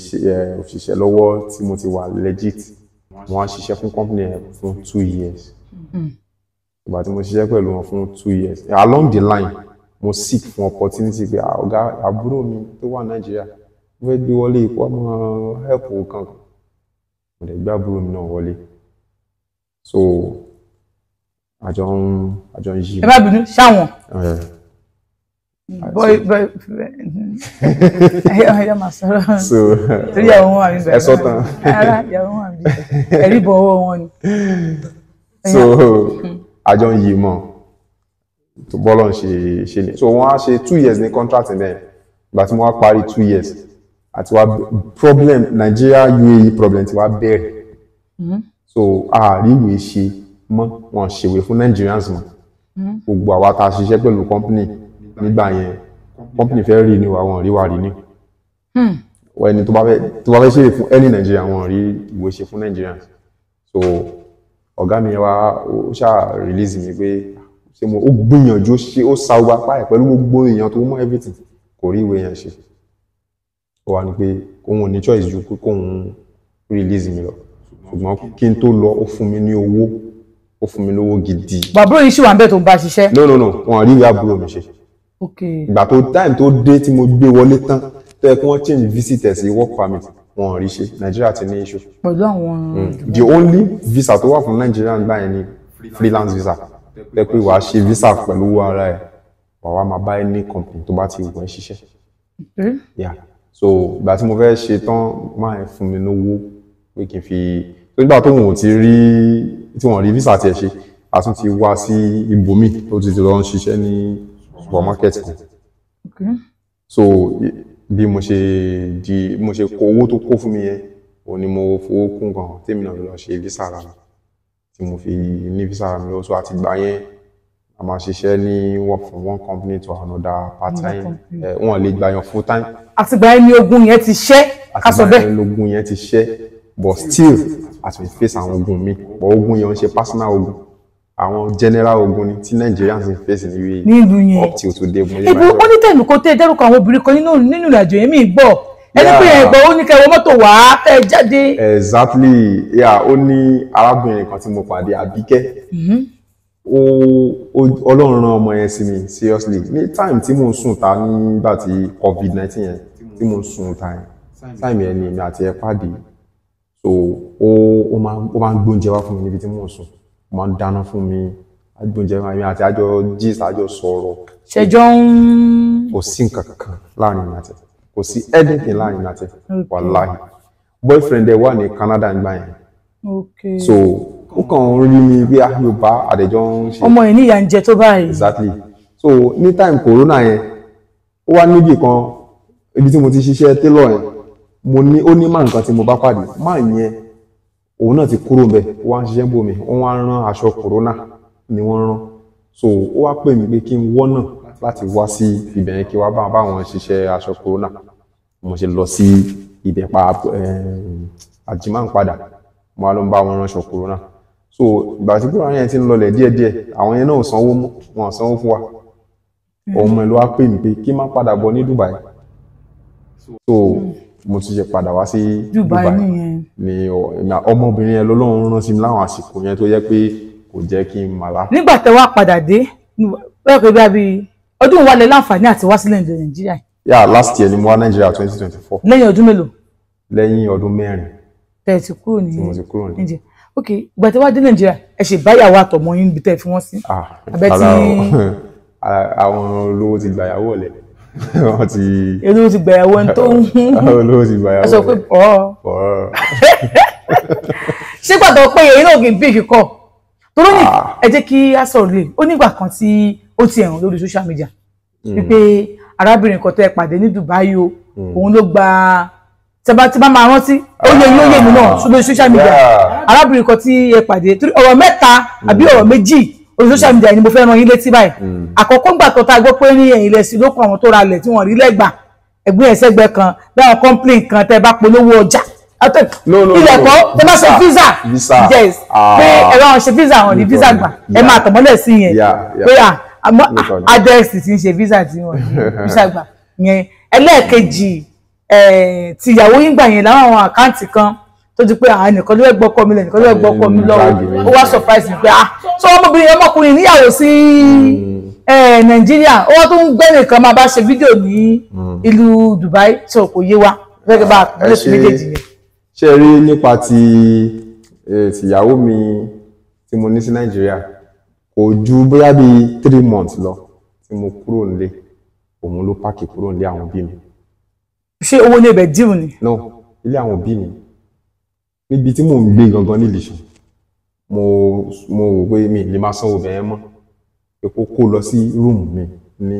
òṣìṣẹ́ lọ́wọ́ tí mo ti wà legit mo wá ṣiṣẹ́ fún company ẹ̀ fún 2 years. ìgbà tí mo ṣiṣẹ́ pẹ̀lú wọn fún 2 years along the line mo seek fún opportunity pé ọ̀gá àbúrò mi tó wà Nàìjíríà mo fẹ́ gbé wọlé ipò ọmọ help kankan mo dẹ̀ gbé àbúrò mi náà wọlé so àjọ ń yí. ẹ má bínú ṣáwọn. boy ẹ máa sọ̀rọ̀ so torí àwọn ohun àmì bẹ̀rẹ̀ ẹ sọ tán ara ìyàwó wọn àmì ẹ̀rí bọ̀ ọwọ́ wọn ni. so àjọ ń yí mọ́ tó bọ́lọ̀ ṣe ní so wọ́n á ṣe 2 years ní contract mẹ́rin ìgbà tí wọ́n á parí 2 years àti wá problem Nigeria UAE problem ti wá bẹ̀rẹ̀ so àríwé ṣe mọ́ wọn ṣèwé fún Nigerians mọ́ gbogbo àwa tá a ṣiṣẹ́ pẹ̀lú company nígbà yẹn company fẹ́ rí ni wọn rí wa rí ni ẹni tó bá fẹ́ ṣe fún any Nigeria wọn rí ìwé ṣe fún Nigerians so ọ̀gá mi wá ó ṣáà release mi pé ṣé mo ó gbìyànjú ṣe ó sa ọgbà pa ẹ̀ pẹ̀lú gbogbo èèyàn tó mọ̀ everything kò rí ìwé yẹn ṣe ó wá ní pé òun ò ní choice ju kóun release mi lọ ṣùgbọ́n kí n tó lọ ó fún mi ní owó ó fún mi lówó gidi. bàbúrò yìí ṣì wà ń bẹ̀ tó ń bá ṣiṣẹ́. no wọn rí ìwé àbúrò mi ṣe. ìgbà tó time tó dé tí mo gbé wọlé tán tó yẹ kí wọ́n change visitor sí work permit wọn rí ṣe Nàìjíríà ti ní issue. pẹ̀lú àwọn. the only visa tó wà fún Nàìjíríà gbà yẹn ni freelance visa pé pé wàá ṣe visa pẹ̀lú owó ara ẹ̀ wàá máa bá any company tó bá ti wù ẹ́ ṣiṣẹ́. yeah so ìgbà tí mo fẹ́ ṣe tán máa fún mi lówó pé kí n fi nígbà tó wọn ò ti rí tí wọ́n rí visa tiẹ̀ ṣe a tún ti wá sí ibòmí tó ti lọ ń ṣiṣẹ́ ní supermarket kan so bí mo ṣe kó owó tó kó fún mi yẹn òun ni mo fowó kún gan tèmi náà lọ ṣe visa ara mi tí mo fi ní visa ara mi lọ so àti gbà yẹn a máa ṣiṣẹ́ ní work from one company to another part time wọn lè gbà yàn full time. àtìgbà yẹn ni ogun yẹn ti ṣẹ́ ká sọ bẹ́ẹ̀. àtìgbà yẹn ni ogun yẹn ti ṣẹ́ but still as we face àwọn ogun mi but ogun yẹn ń ṣe personal ogun àwọn general ogun ni tí Nigerians ń face nílùú yẹn up till today. ibi ó ní tẹ̀mí kó tẹ́ dẹ́rùkọ àwọn obìnrin kan nínú ìrìnàjò yẹn mi gbọ́ ẹni pé ẹ̀gbọ́n ó ní kẹwọ́ mọ́tò wá tẹ́ jáde. exactly ó ní arábìnrin kan tí mo pàdé Àbíkẹ́ Ọlọ́run rán ọmọ yẹn sí mi seriously ní time tí mo ń sùn ta nígbà tí COVID-19 yẹn tí mo ń sùn ta yẹn time yẹn ni èmi àti ẹ pàdé so ó máa ń gbóúnjẹ wá fún mi níbi tí mo ń sùn ó máa ń dáná fún mi gbóúnjẹ wá mi àti àjọ gist àjọ sọ̀rọ̀. ṣẹjọ ń. kò sí nǹkan kan láàrin mi àti kò sí anything láàrin mi àti wàláhì boyfriend ẹ wà ní Canada nígbà yẹn so ó kàn ń rí mi bí Yorùbá àdẹjọ ń ṣe. ọmọ yìí ní ìyà ń jẹ tó báyìí. exactly so ní time corona yẹn ó wá níbì kan ibi tí mo ti ṣiṣẹ́ tailor yẹn ó ní máa nǹkan tí mo bá pàdé máa yẹn òun náà ti kúrò ńbẹ̀ ó wá ń ṣiṣẹ́ bò mí wọ́n wá rán aṣọ corona ni wọ́n rán so ó wá pè mí pé kí n wọ́nà láti wá sí ibẹ̀ yẹn kí wá bá wọn ṣiṣẹ́ aṣọ corona mo ṣe lọ sí ibẹ̀ pa àjìmá ń padà mo wá lọ ń bá wọn ránṣọ corona so ìgbà tí corona yẹn ti ń lọlẹ̀ díẹ̀díẹ̀ àwọn yẹn náà wọn sanwó fún wa ọmọ ẹ̀ ló wá pè mí pé kí n má padà bọ̀ ní Dubai so mo ti ṣe padà wá sí Dubai ni ọmọbìnrin yẹn lọ́lọ́run rán sí mi láwọn àsìkò yẹn tó yẹ pé kò jẹ́ kí n mà lá. nígbà tẹ́ wá padà dé bẹ́ẹ̀ pé bí ọdún wa lẹ láǹfààní àti wá sílẹ̀ Nàìjíríà. yeah last year ni mo wá Nàìjíríà 2024. lẹ́yìn ọdún mélòó. lẹ́yìn ọdún 4. tẹ́ ti kúrò ní. tí mo ti kúrò ní. ok ìgbà tẹ́ wá dé Nàìjíríà ẹ ṣe báyàwó àtọmọ yín níbi tẹ́ fi wọ́n sí. abẹ́ tí. àwọn olówó ti gbàyàwó ọ̀lẹ wọ́n ti. olówó ti gbàyàwó ẹni tó ń. olówó ti gbàyàwó ọ̀lẹ. ẹ sọ pé pọ̀. ṣé gbàgbọ́ pé èyí náà kì í bí ìkíkọ́ torí ní ẹ jẹ́ kí a sọ̀rọ̀ lè ó nígbà kan tí ó ti ẹ̀rùn lórí social media wípé arábìnrin kan tẹ́ ẹ pàdé ní Dubai o òun ló gba tí bá máa rántí ó yẹ mi náà lórí social media arábìnrin kan tí ẹ pàdé ọ̀rọ̀ mẹ́ta àbí ọ̀rọ̀ méjì orí social media ni mo fẹ́ rán yín létí báyìí àkọ́kọ́ ńgbà tó tá a gbọ́ pé ní ẹ̀yìn ilẹ̀ sí lókun àwọn tó ra ilẹ̀ tí wọ́n rí lẹ́gbàá ẹ̀gbọ́n ẹ̀sẹ̀gbẹ́ kan láwọn complain kan tẹ́ bá polówó ọjà ilẹ̀ kọ́ tẹ́ bá ṣe visa yes pé ẹ̀rọ àwọn ṣe visa àwọn ní visa gbà ẹ máa tọ̀mọ́lẹ̀ sí yẹn pé address ti ń ṣe visa tí wọ́n ní visa gbà yẹn ẹlẹ́ẹ̀kejì ti ìyàwó yín gbà yẹn láwọn àwọn àkáǹtì kan tó di pé nìkan ló fẹ́ gbọ́kọ́ mi lẹ̀ nìkan ló fẹ́ gbọ́kọ́ mi lọ́wọ́ ó wá surprise mi pé so ọmọkùnrin níyàwó sí Nàìjíríà ó wá tó ń gbẹ́ nìkan máa bá ṣe fídíò ní ìlú Dubai tí kò yé wa gẹ́gẹ́ bá àpẹẹrẹ méjèèjì yẹn. ṣe rí nípa ti ìyàwó mi tí mo ní sí Nàìjíríà kò ju bóyá bí 3 months lọ tí mo kúrò nílé òun ló páàkì kúrò nílé àwọn òbí mi. ṣé owó ní ibẹ̀ díù ni. no ilé àwọn òbí mi níbi tí mò ń gbé gangan nílùú Ìṣàn mo rò pé mi lè máa sanwó bẹ̀yẹn mọ́ pé kó kó lọ sí rúùmù mi ní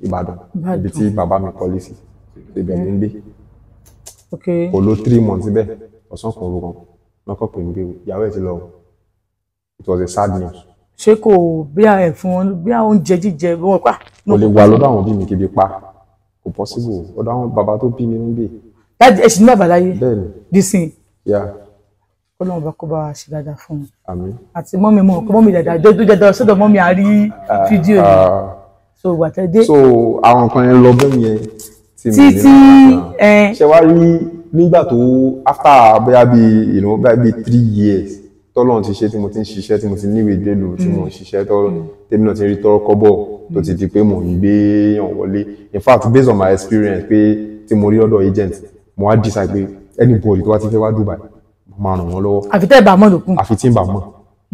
Ìbàdàn ibi tí bàbá mi kọ́lé sí ibẹ̀ ní ń gbé kò lò 3 months síbẹ̀ ọ̀sán kan orúkọ lọ́kọ̀ pè mí pé ìyàwó ẹ̀ ti lọ it was a sad news. ṣé kò bí ẹ fún wọn bí oúnjẹ jíjẹ bí wọn pa. kò lè wà lọ́dọ̀ àwọn òbí mi kébi pa kò possible ọ̀dọ̀ àwọn bàbá tó bí mi ń gbé. láti ẹ̀sìn ní bàbá láyé bẹ́ẹ̀ni dísìn. Ọlọ́run bá kó bá wa ṣe dáadáa fún un. Àmín. Àti mọ́mí mọ̀ ọkọ mọ́mí dáadáa dójú dáadáa sọ́dọ̀ mọ́mí àrí fídíò yìí. So ìgbà tẹ́ dé. So àwọn nǹkan yẹn lọ bẹ́ẹ̀ yẹn títí ṣe wá rí nígbà tó after bóyá bí 3 years tọ́lọ́run ti ṣe tí mo ti ń ṣiṣẹ́ tí mo ti níwèé délùú tí mo ń ṣiṣẹ́ tèmi náà ti rí tọ́rọ́ kọ́bọ̀ tó ti di pé mò ń gbé yàn wọlé. In fact based on my experience pé tí mo rí ọ̀dọ̀ agent mo wá decide pé anybody tó wá ti fẹ́ wá Dubai máa ràn wọ́n lọ́wọ́. àfi tẹ́ ẹ bá mọ̀ lókun. àfi tí ń bá mọ̀.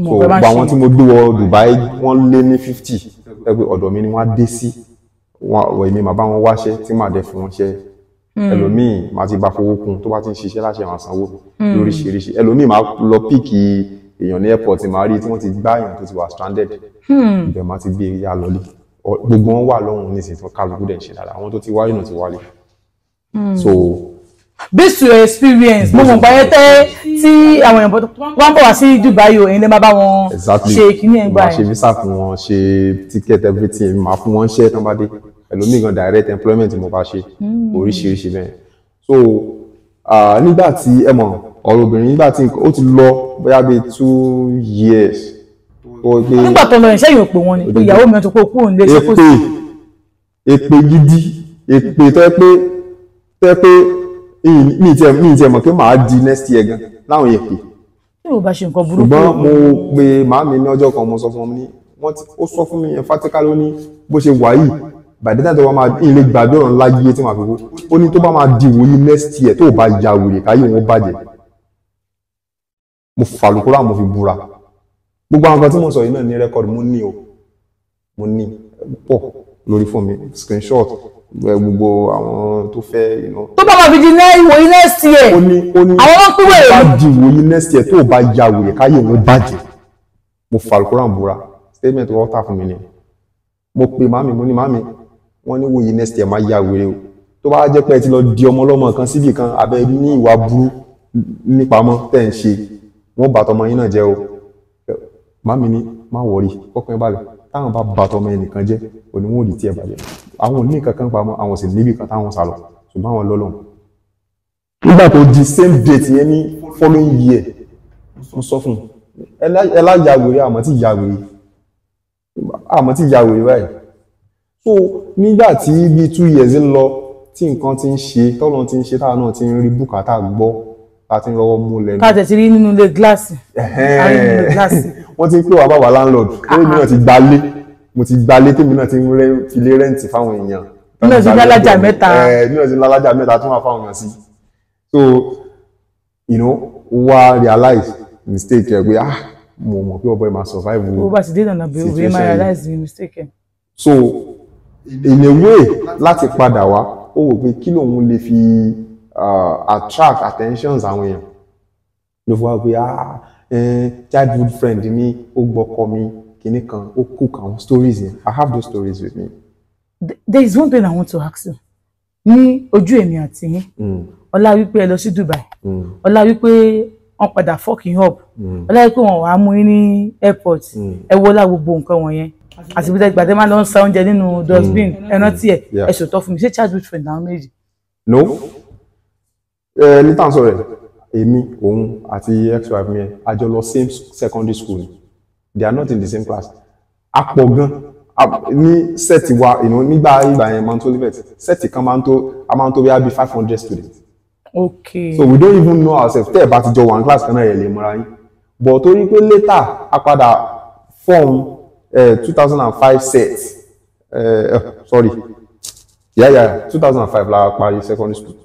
so gba àwọn tí mo gbé wọ Dubai wọ́n lé ní 50 ẹ pé ọ̀dọ̀ mi ni wọ́n á dé sí wọ́n èmi màá bá wọn wáṣẹ́ tí màá dẹ̀ fún wọn ṣẹ́ ẹlòmíì máa ti bá fowó kun tó bá ti ń ṣiṣẹ́ láṣẹ àwọn sanwó lóríṣiríṣi ẹlòmíì máa lọ píìkì èèyàn ní airport máa rí tí wọ́n ti gbá èèyàn tó ti wà stranded ibẹ̀ máa ti gbé ya lọlé gbogbo wọn wà lọ́hùn nísìnyí tó kálukú dẹ̀ ń ṣe dáadáa àwọn tó ti wáyé náà ti wálé. so based on your experience mo mọ̀ báyẹ̀ tẹ́ tí àwọn èèyàn wọ́n bọ̀ wá sí Dubai o èyí lè máa bá wọn ṣe kíní ẹ̀ gbà yẹn. máa ṣe visa fún wọn ṣe ticket everything máa fún wọn ṣẹ́ tán bá dé ẹlòmíì gan direct employment mo bá ṣe oríṣiríṣi bẹ́ẹ̀. so nígbà tí ẹ mọ̀ ọ̀rọ̀ obìnrin nígbà tí ó ti lọ bóyá bíi 2 years. nígbà tó lọ yẹn sẹ́yìn òpè wọn ni pé ìyàwó mi tó kó kúrò nílé ṣe kó sí. èpè gidi èpè tó yẹ pé mi ì tiẹ̀ mọ̀ pé màá di next year gan láwọn yẹn pè. tí o bá ṣe nǹkan burúkú. ṣùgbọ́n mo pe màámi ní ọjọ́ kan mo sọ fún mi ó sọ fún mi emphatically ó ní bó ṣe wà yìí by the time tó bá máa ilé gbàgbé ọ̀run láyé tí màá fi wó ó ní tó bá máa di ìwòye next year tó bá ya wèrè káyé wọn bàjẹ́. mo fàlùkúrà mo fi búra gbogbo àwọn kan tí mo sọ yìí náà ní rẹ́kọ̀dù mo ní pọ̀ lórí fún mi screenshot gbogbo àwọn tó fẹ́ tó bá máa fi di ìwòye next year àwọn wọn pín wèrè bá di ìwòye next year tó bá ya wèrè káyé wọn bàjẹ́ mo fàlùkúrà búra statement wọ́n tà fún mi ni mo pe màmí mo ní màmí wọ́n ní wòye next year máa ya wèrè o tó bá jẹ́ pé ẹ ti lọ di ọmọ ọlọ́mọ kan síbì kan abẹ ní ìwà burú nípamọ́ tẹ̀ ń ṣe wọ́n bá tọmọ yín náà jẹ́ o màmí ní má wọrí ọkùnrin balẹ̀ táwọn bá bá tọmọ ẹnìkan jẹ́ òní wọn ò lè tiẹ̀ bàjẹ́ àwọn ò ní nǹkan kan pamọ́ àwọn sì níbì kan táwọn sá lọ ṣùgbọ́n àwọn lọ́lọ́run. nígbà tó di same date yẹn ní following year mo sọ fún ẹ láyà wèrè àmọ́ tí ìyá wèrè báyìí. so nígbà tí bíi 2 years ń lọ tí nǹkan ti ń ṣe tọ́lọ́ ti ń ṣe táwọn náà ti ń rí bùkátà gbọ́ láti ń rọwọ́ mú lẹ́nu. ká tẹ̀sí rí nínú ilé gíláàsì. wọ́n ti ń pè wá bàbá landlord lórí mi náà ti gbalé mo ti gbalé tèmi náà ti ń filé rẹ́ǹtì fáwọn èèyàn. mi náà ti ní alájà mẹ́ta. mi náà ti ní alájà mẹ́ta tó wà fáwọn èèyàn sí. so wá realize mistake ẹ pé mo mọ̀ pé ọ̀bọ ẹ̀ máa survive. owó bá ti dé nànà bí obìnrin máa realize the mistake ẹ. so in a way láti padà wá ó wò pé kí lòun lè fi attract attentions àwọn èèyàn ló fọwọ́ pé childhood friend mi ó gbọ́kọ mi kinní kan ó cook àwọn stories yẹn I have those stories with me. There is one thing I want to ask you ní ojú èmi àti yín ọlá wípé ẹ lọ sí Dubai ọlá wípé wọ́n padà fucking up ọlá wípé wọ́n wàá mú yín ní airport ẹ wọlá gbogbo nǹkan wọ̀nyẹn àti bí gbàdé máa lọ ń sa oúnjẹ nínú dustbin ẹran tiẹ̀ ẹ ṣòótọ́ fún mi ṣé childhood friend àwọn méjì. no ní tàn sọ rẹ èmi òun àti ex-wife mi a jọ lọ same secondary school they are not in the same class a pọ̀ gan ní sẹ́ẹ̀tì wa nígbà ìgbà yẹn Mount Olivet sẹ́ẹ̀tì kan máa ń tó bí i 500 students. Okay. So we don't even know ourselves tẹ́ ẹ̀ bá ti jọ one class kan náà yẹn lè mọ́ra yín but torí pé later a padà form 2005 set sorry 2005 la parí secondary school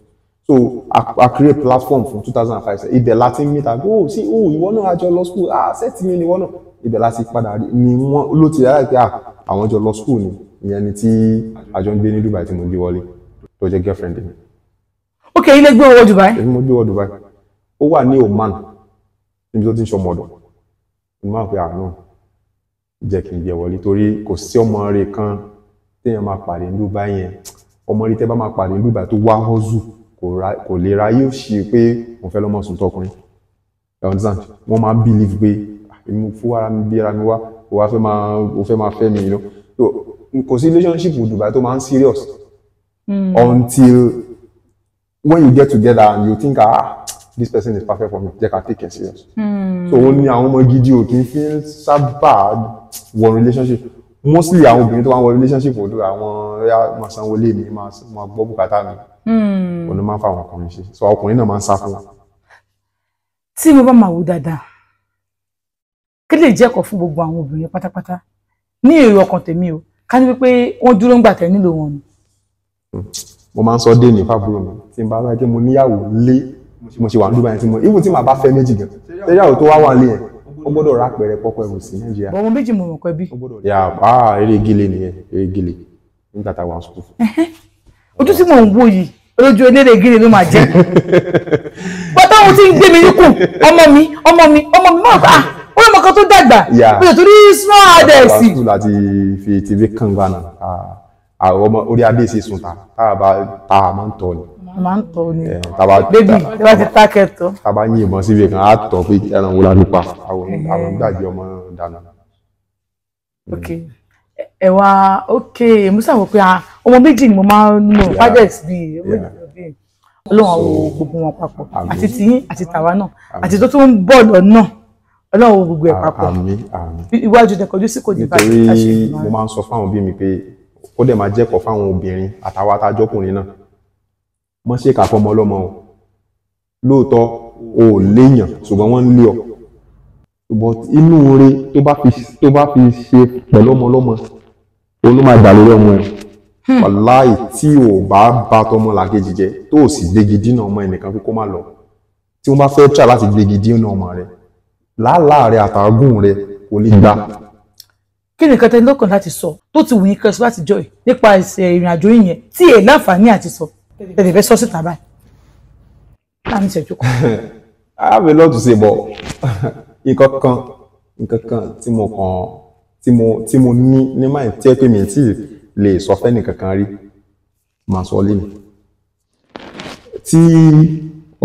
so I create platform fún 2005 set ibẹ̀ láti meet and go see ìwọ náà àjọ lọ school sẹ́ẹ̀tì mi ni ìwọ náà ibẹ̀ láti padà rí ni wọ́n ló ti rárá pé àwọn jọ lọ school ni ìyẹn ni tí àjọ ń gbé ní Dubai tí mo gbé wọlé tó jẹ́ girlfriend mi. ok ilé gbé owó Dubai. èmi mo gbé wọ Dubai ó wà ní Oman níbi tó ti ń ṣọmọ ọ̀dọ̀ mo máa ń pè àná jẹ́ kí n jẹ wọlé torí kò sí ọmọ rẹ̀ kan téèyàn máa pàdé ní Dubai yẹn ọmọ rẹ̀ tẹ́ bá máa pàdé ní Dubai tó wá hustle kò lè ra yóò ṣe pé mo fẹ́ lọ́mọ sùn tọkùnrin wọ́n máa believe pé èmi fún ara mi bí ara mi wá o fẹ́ máa fẹ́ mi you know kò sí relationship with Dubai tó máa ń serious until when you get together and you think this person is perfect for me jẹ́ ká take it serious. So ó ní àwọn ọmọ gidi ò kì í fi sábà wọ relationship mostly àwọn obìnrin tó wá wọ relationship ò dúró àwọn ẹ̀yà máa sanwó lé mi máa gbọ́ bùkátà mi òun ló máa ń fa àwọn ọkùnrin ṣe so ọkùnrin náà máa ń sá fún wọn. tí mo bá máa wò dáadáa kí lè jẹ́ ẹ̀kọ́ fún gbogbo àwọn obìnrin pátápátá ní èrò ọkàn tèmi o ká ní wípé wọ́n dúró ń gbà tẹ́ nílò wọn ni. mo máa ń sọ dé ní fábúrò mi tí n bá bá jẹ́ mo níyàwó lé mo ṣe wà ní Dubai tí mo even tí màá bá fẹ́ méjì gan ṣéyàwó tó wá wà lé yẹn ó gbọ́dọ̀ rà pẹ̀rẹ̀ pọ́pọ́ ẹ̀rù sí Nàìjíríà. bọ́n méjì mo mọ̀ pé bí. eré gílé nìyẹn eré gílé nígbà táwọn àwọn sùkúrù. ojú tí mò ń wò yìí olójú eléré gílé ló máa jẹ́ bọ́tà ohun tí ń gbé mi níkùn ọmọ mi mọ̀ bá ó lọ́mọ kan tó dàgbà bóyá torí small adults. àwọn sùkúrù láti fi tv kan gbà náà àwọn ọmọ orí adé ṣe sùn ta a máa ń tọ́ ni. máa ń tọ́ ni bébì tí wọ́n ti tákẹ́ tọ́. tá a bá yín ìbọn síbi kan á tọ́ pé ẹran wo la ló pa àwọn gbàgbé ọmọ dáná. ok ẹ̀wà ok musa wò pé ọmọ méjì ni mo máa ń mọ̀ project bíi ọlọ́run àwọn gbogbo wọn papọ̀ àti tiyín àti tàwa náà àti tó tún ń bọ̀ lọ́nà ọlọ́run wo gbogbo ẹ̀ papọ̀ iwájú tẹ̀kọ́jú sí kò ní báyìí. nítorí mo máa ń sọ fáwọn òbí mi pé ó dẹ̀ máa jẹ́kọ̀ọ́ fáwọn obìnrin àtàwọn atájọ́kùnrin náà mọ́ ṣe kà fọmọ ọlọ́mọ o lóòótọ́ o ò léèyàn ṣùgbọ́n wọ́n ń lé ọ but inú oore tó bá fi ṣe pẹ̀lú ọmọ ọlọ́mọ òun ló máa gbà lórí ọmọ ẹ̀ wàláì tí o bá tọmọ làkejì jẹ tó o sì gbégi dínà ọmọ ẹnìkan pé kó má lọ tí wọ́n bá fẹ́ try láti gbégi dínà ọmọ rẹ làálàá rẹ àtàgùn rẹ kò lè gbà. kí ni nǹkan tẹ́ lọ́kàn láti sọ tó ti wù yín kẹsàn láti jọ ẹ̀ nípa ìrìn àjò yìí yẹn tí èè láǹfààní àti sọ tẹ̀lé fẹ́ sọ síta báyìí láàmì ìṣẹ́jú kan. I have a lot to say but nǹkan kan tí mo ní mind tí ẹ pé mi tí lè sọ fẹ́ nìkan kan rí màá sọ lé mi. tí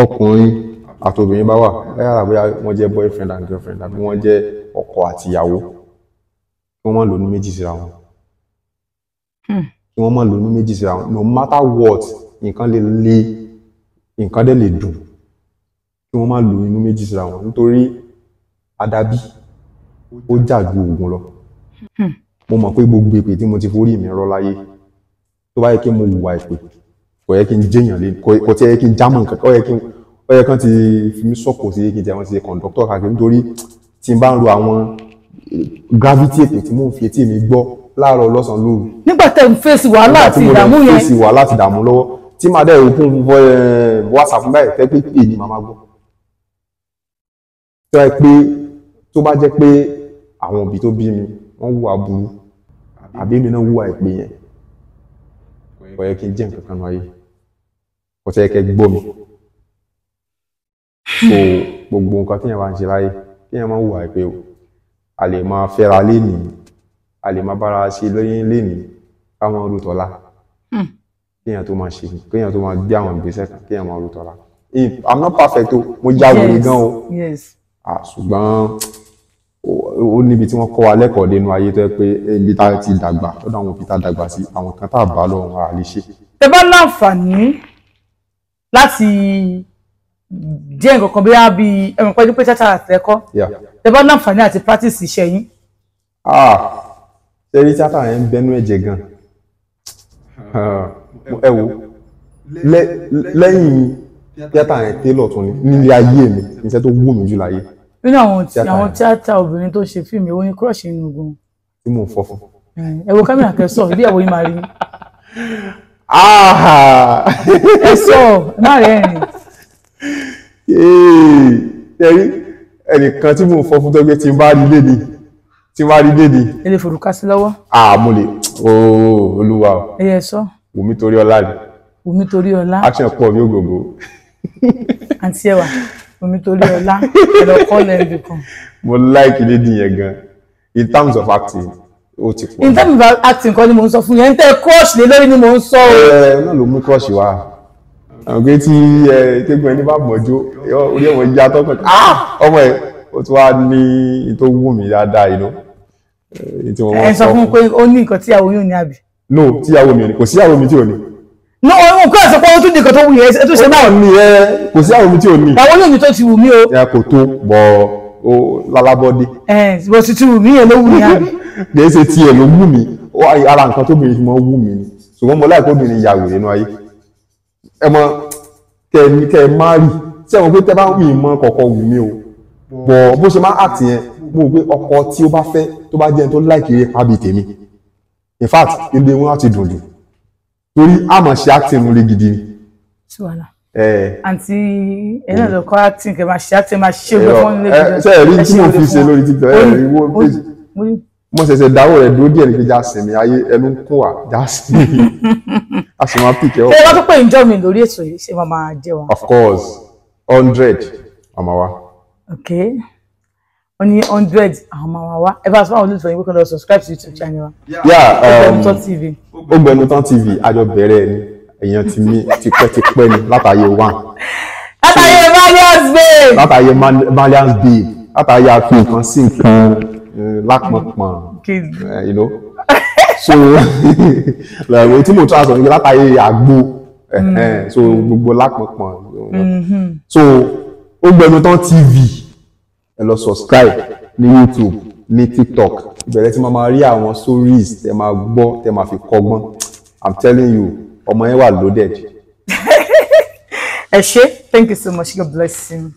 ọkùnrin àti obìnrin bá wà bóyá wọ́n jẹ́ boyfriend and girlfriend àbí wọ́n jẹ́ ọkọ àti ìyàwó kí wọ́n má lónú méjì síra wọn. kí wọ́n má lónú méjì síra wọn no matter what nǹkan lè le nǹkan dẹ̀ lè dùn kí wọ́n má lónú méjì síra wọn nítorí àdàbí ó jà ju oògùn lọ. mo mọ̀ pé gbogbo èpè tí mo ti forí mi rọ́ láyé tó bá yẹ kí mo hùwà èpè kò yẹ kí n jẹ́yàn lé kò tí yẹ kí n jámọ̀ nǹkan ó yẹ kán ti fi mí sọ̀kò sí kí n jẹ́ wọ́n ti ṣe kọ̀ǹdọ́tọ̀ káàkiri nítorí tí n bá ń ro àwọn gravity èpè tí mò ń fi etí mi gbọ́ láàárọ̀ lọ́sàn-án lóru. nígbà tẹ́ ń fèsì wàhálà àti ìdààmú yẹn. fèsì wàhálà àti ìdààmú lọ́wọ́ tí màá dẹ̀ òkun WhatsApp fún báyìí fẹ́ pé èyí màá máa gbọ́. tó bá jẹ́ pé àwọn òbí tó bí mi wọ́n hùwà burú àbí mi náà hùwà èpè yẹn kò yẹ kí n jẹ́ nǹkan kan náà ayé kò tẹ́ kẹ́ gbọ́ mi. so gbogbo nǹkan tí yẹn bá ń ṣe láyé kí yẹn máa hùwà èpè o a lè máa fẹ́ra lénìí a lè máa bára ṣe lóyún lénìí káwọn olùtọ́lá kéèyàn tó máa ṣe kéèyàn tó máa gbé àwọn ìgbésẹ̀ kan kéèyàn máa olùtọ́lá. I'm not perfect o mo jáwèrè gan o ṣùgbọ́n ó níbi tí wọ́n kọ́ wa lẹ́kọ̀ọ́ dénú ayé tó yẹ pé ibi tá a ti dàgbà lọ́dọ̀ àwọn òbí tá a dàgbà sí àwọn kan tá a bá lọ́wọ́ a lè ṣe. tẹ́ bá láǹfààní láti jẹ́ nǹkan kan bí ẹ̀rùn pẹ́ẹ́dú pé tẹ́tà àtẹ́kọ́ tẹ́ bá láǹfààní àti practice iṣẹ́ yín. ṣe rí tíátà yẹn ń bẹnu ẹ̀jẹ̀ gan ẹ wo lẹ́yìn tíátà yẹn télọ̀ tún ní nílé ayé mi iṣẹ́ tó wù mí jù láyé. nínú àwọn tíátà obìnrin tó ṣe fíìmù èwo ni crush inú ogun. tí mò ń fọ́ fún. ẹ wo kámẹ́rà kẹsọ̀ bí ẹ̀wọ̀ yín máa rí. ẹ sọ má rẹ̀ rìn. ẹ̀rí ẹnìkan tí mò ń fọ́ fún tó gbé tí n bá rí léde tí wàá rí dédé. ẹ lè forúkà sí lọ́wọ́. Mo lè olúwa o. ẹ yẹ sọ. Wùmí torí ọlá ni. Wùmí torí ọlá. Action pọ̀ bí ògògó. Àǹtí ẹwà Wùmí torí ọlá ẹ̀rọ kọ́ lẹ́ẹ̀dì kan. Mo like lédi yẹn gan in terms of acting ó ti pọ̀. In terms of acting kan ni mò ń sọ fún yẹn ń tẹ́ crush lé lórí ni mò ń sọ o. Náà ló mú crush wá. Àwọn pé tí tẹ́gbọ̀n ẹni bá mọ̀jó orí ẹ̀wọ̀n yá tọ́pẹ̀ ọmọ ẹ̀ ó ti wá ní tó wù mí dáadáa yìí ẹ sọ fún mi pé ó ní nǹkan tíyàwó yóò ní àbí. No, tíyàwó mi ò ní, kò síyàwó mi tí ò ní. No, òun kò sọ pé ó tún ní nǹkan tó wù yẹn ẹ tún ṣe báwo. Ní kò síyàwó mi tí ò ní. Àwọn olóòmí tó ti wù mí o. Kò tó bọ̀ ó lálábọ́dé. Bó ti ti wù mí yẹn ló wù mí àbí. Kì í ṣe tiẹ̀ ló wù mí, ara nǹkan tóbìnrin fi mọ́ wù mí ni. Ṣùgbọ́n mo láìpẹ́ obìnrin ya wèrè nínú ayé. Ẹ mọ kẹ ẹ má rí tí ẹ̀wọ̀n pé tẹ́ bá wù mọ́ kọ̀ọ̀kan wù mí o. Bọ̀ bó ṣe máa act yẹn mo rò pé ọkọ tí ó bá fẹ́ tó bá jẹ́ tó láìkiri pàbí tèmi. In fact ilé wọn á ti dùn jù torí a máa ṣe acting múlé gidi ni. Àǹtí ẹ̀ náà lọ kọ́ acting kẹ́ máa ṣe acting máa ṣe ògbẹ́ fún ilé gidi. Ṣé ẹ rí tí mo fi ṣe lórí TikTok rí wo page mo ṣẹ̀ṣẹ̀ dáwọ́ rẹ̀ dúró díẹ̀ ní pé já sinmi ayé ẹnu ń kún wa já sinmi a sì máa pìkẹ́ ọ̀. Ṣé wọ́n tó pé ìjọ mi lórí ètò yìí ṣé máa jẹ́ wa. Of course 100 màmá wa. Okay. Wọ́n ní 100 àwọn máa wá ẹ bá sọ àwọn olùsọ yìí wọ́n kàn lọ subscribe to YouTube channel wa. Ogbenutan TV. Ogbenutan TV àjọ bẹ̀rẹ̀ ni èèyàn ti mí tipẹ́tipẹ́ ni látàyè 1. Látàyè Malians Babe. Látàyè Malians Babe. Látàyè àfi nǹkan sí nǹkan lápọ̀npọ̀n. You know. So lẹ́yìn tí mo tún àṣọ nígbà látàyè àgbo so gbogbo lápọ̀npọ̀n. So Ogbenutan TV ẹ lọ subscribe ní YouTube ní TikTok ìbẹ̀rẹ̀ tí máa rí àwọn stories tẹ máa gbọ́ tẹ máa fi kọ́gbọ́n I'm telling you ọmọ yẹn wà loaded. Ẹ ṣé, thank you so much, God bless you.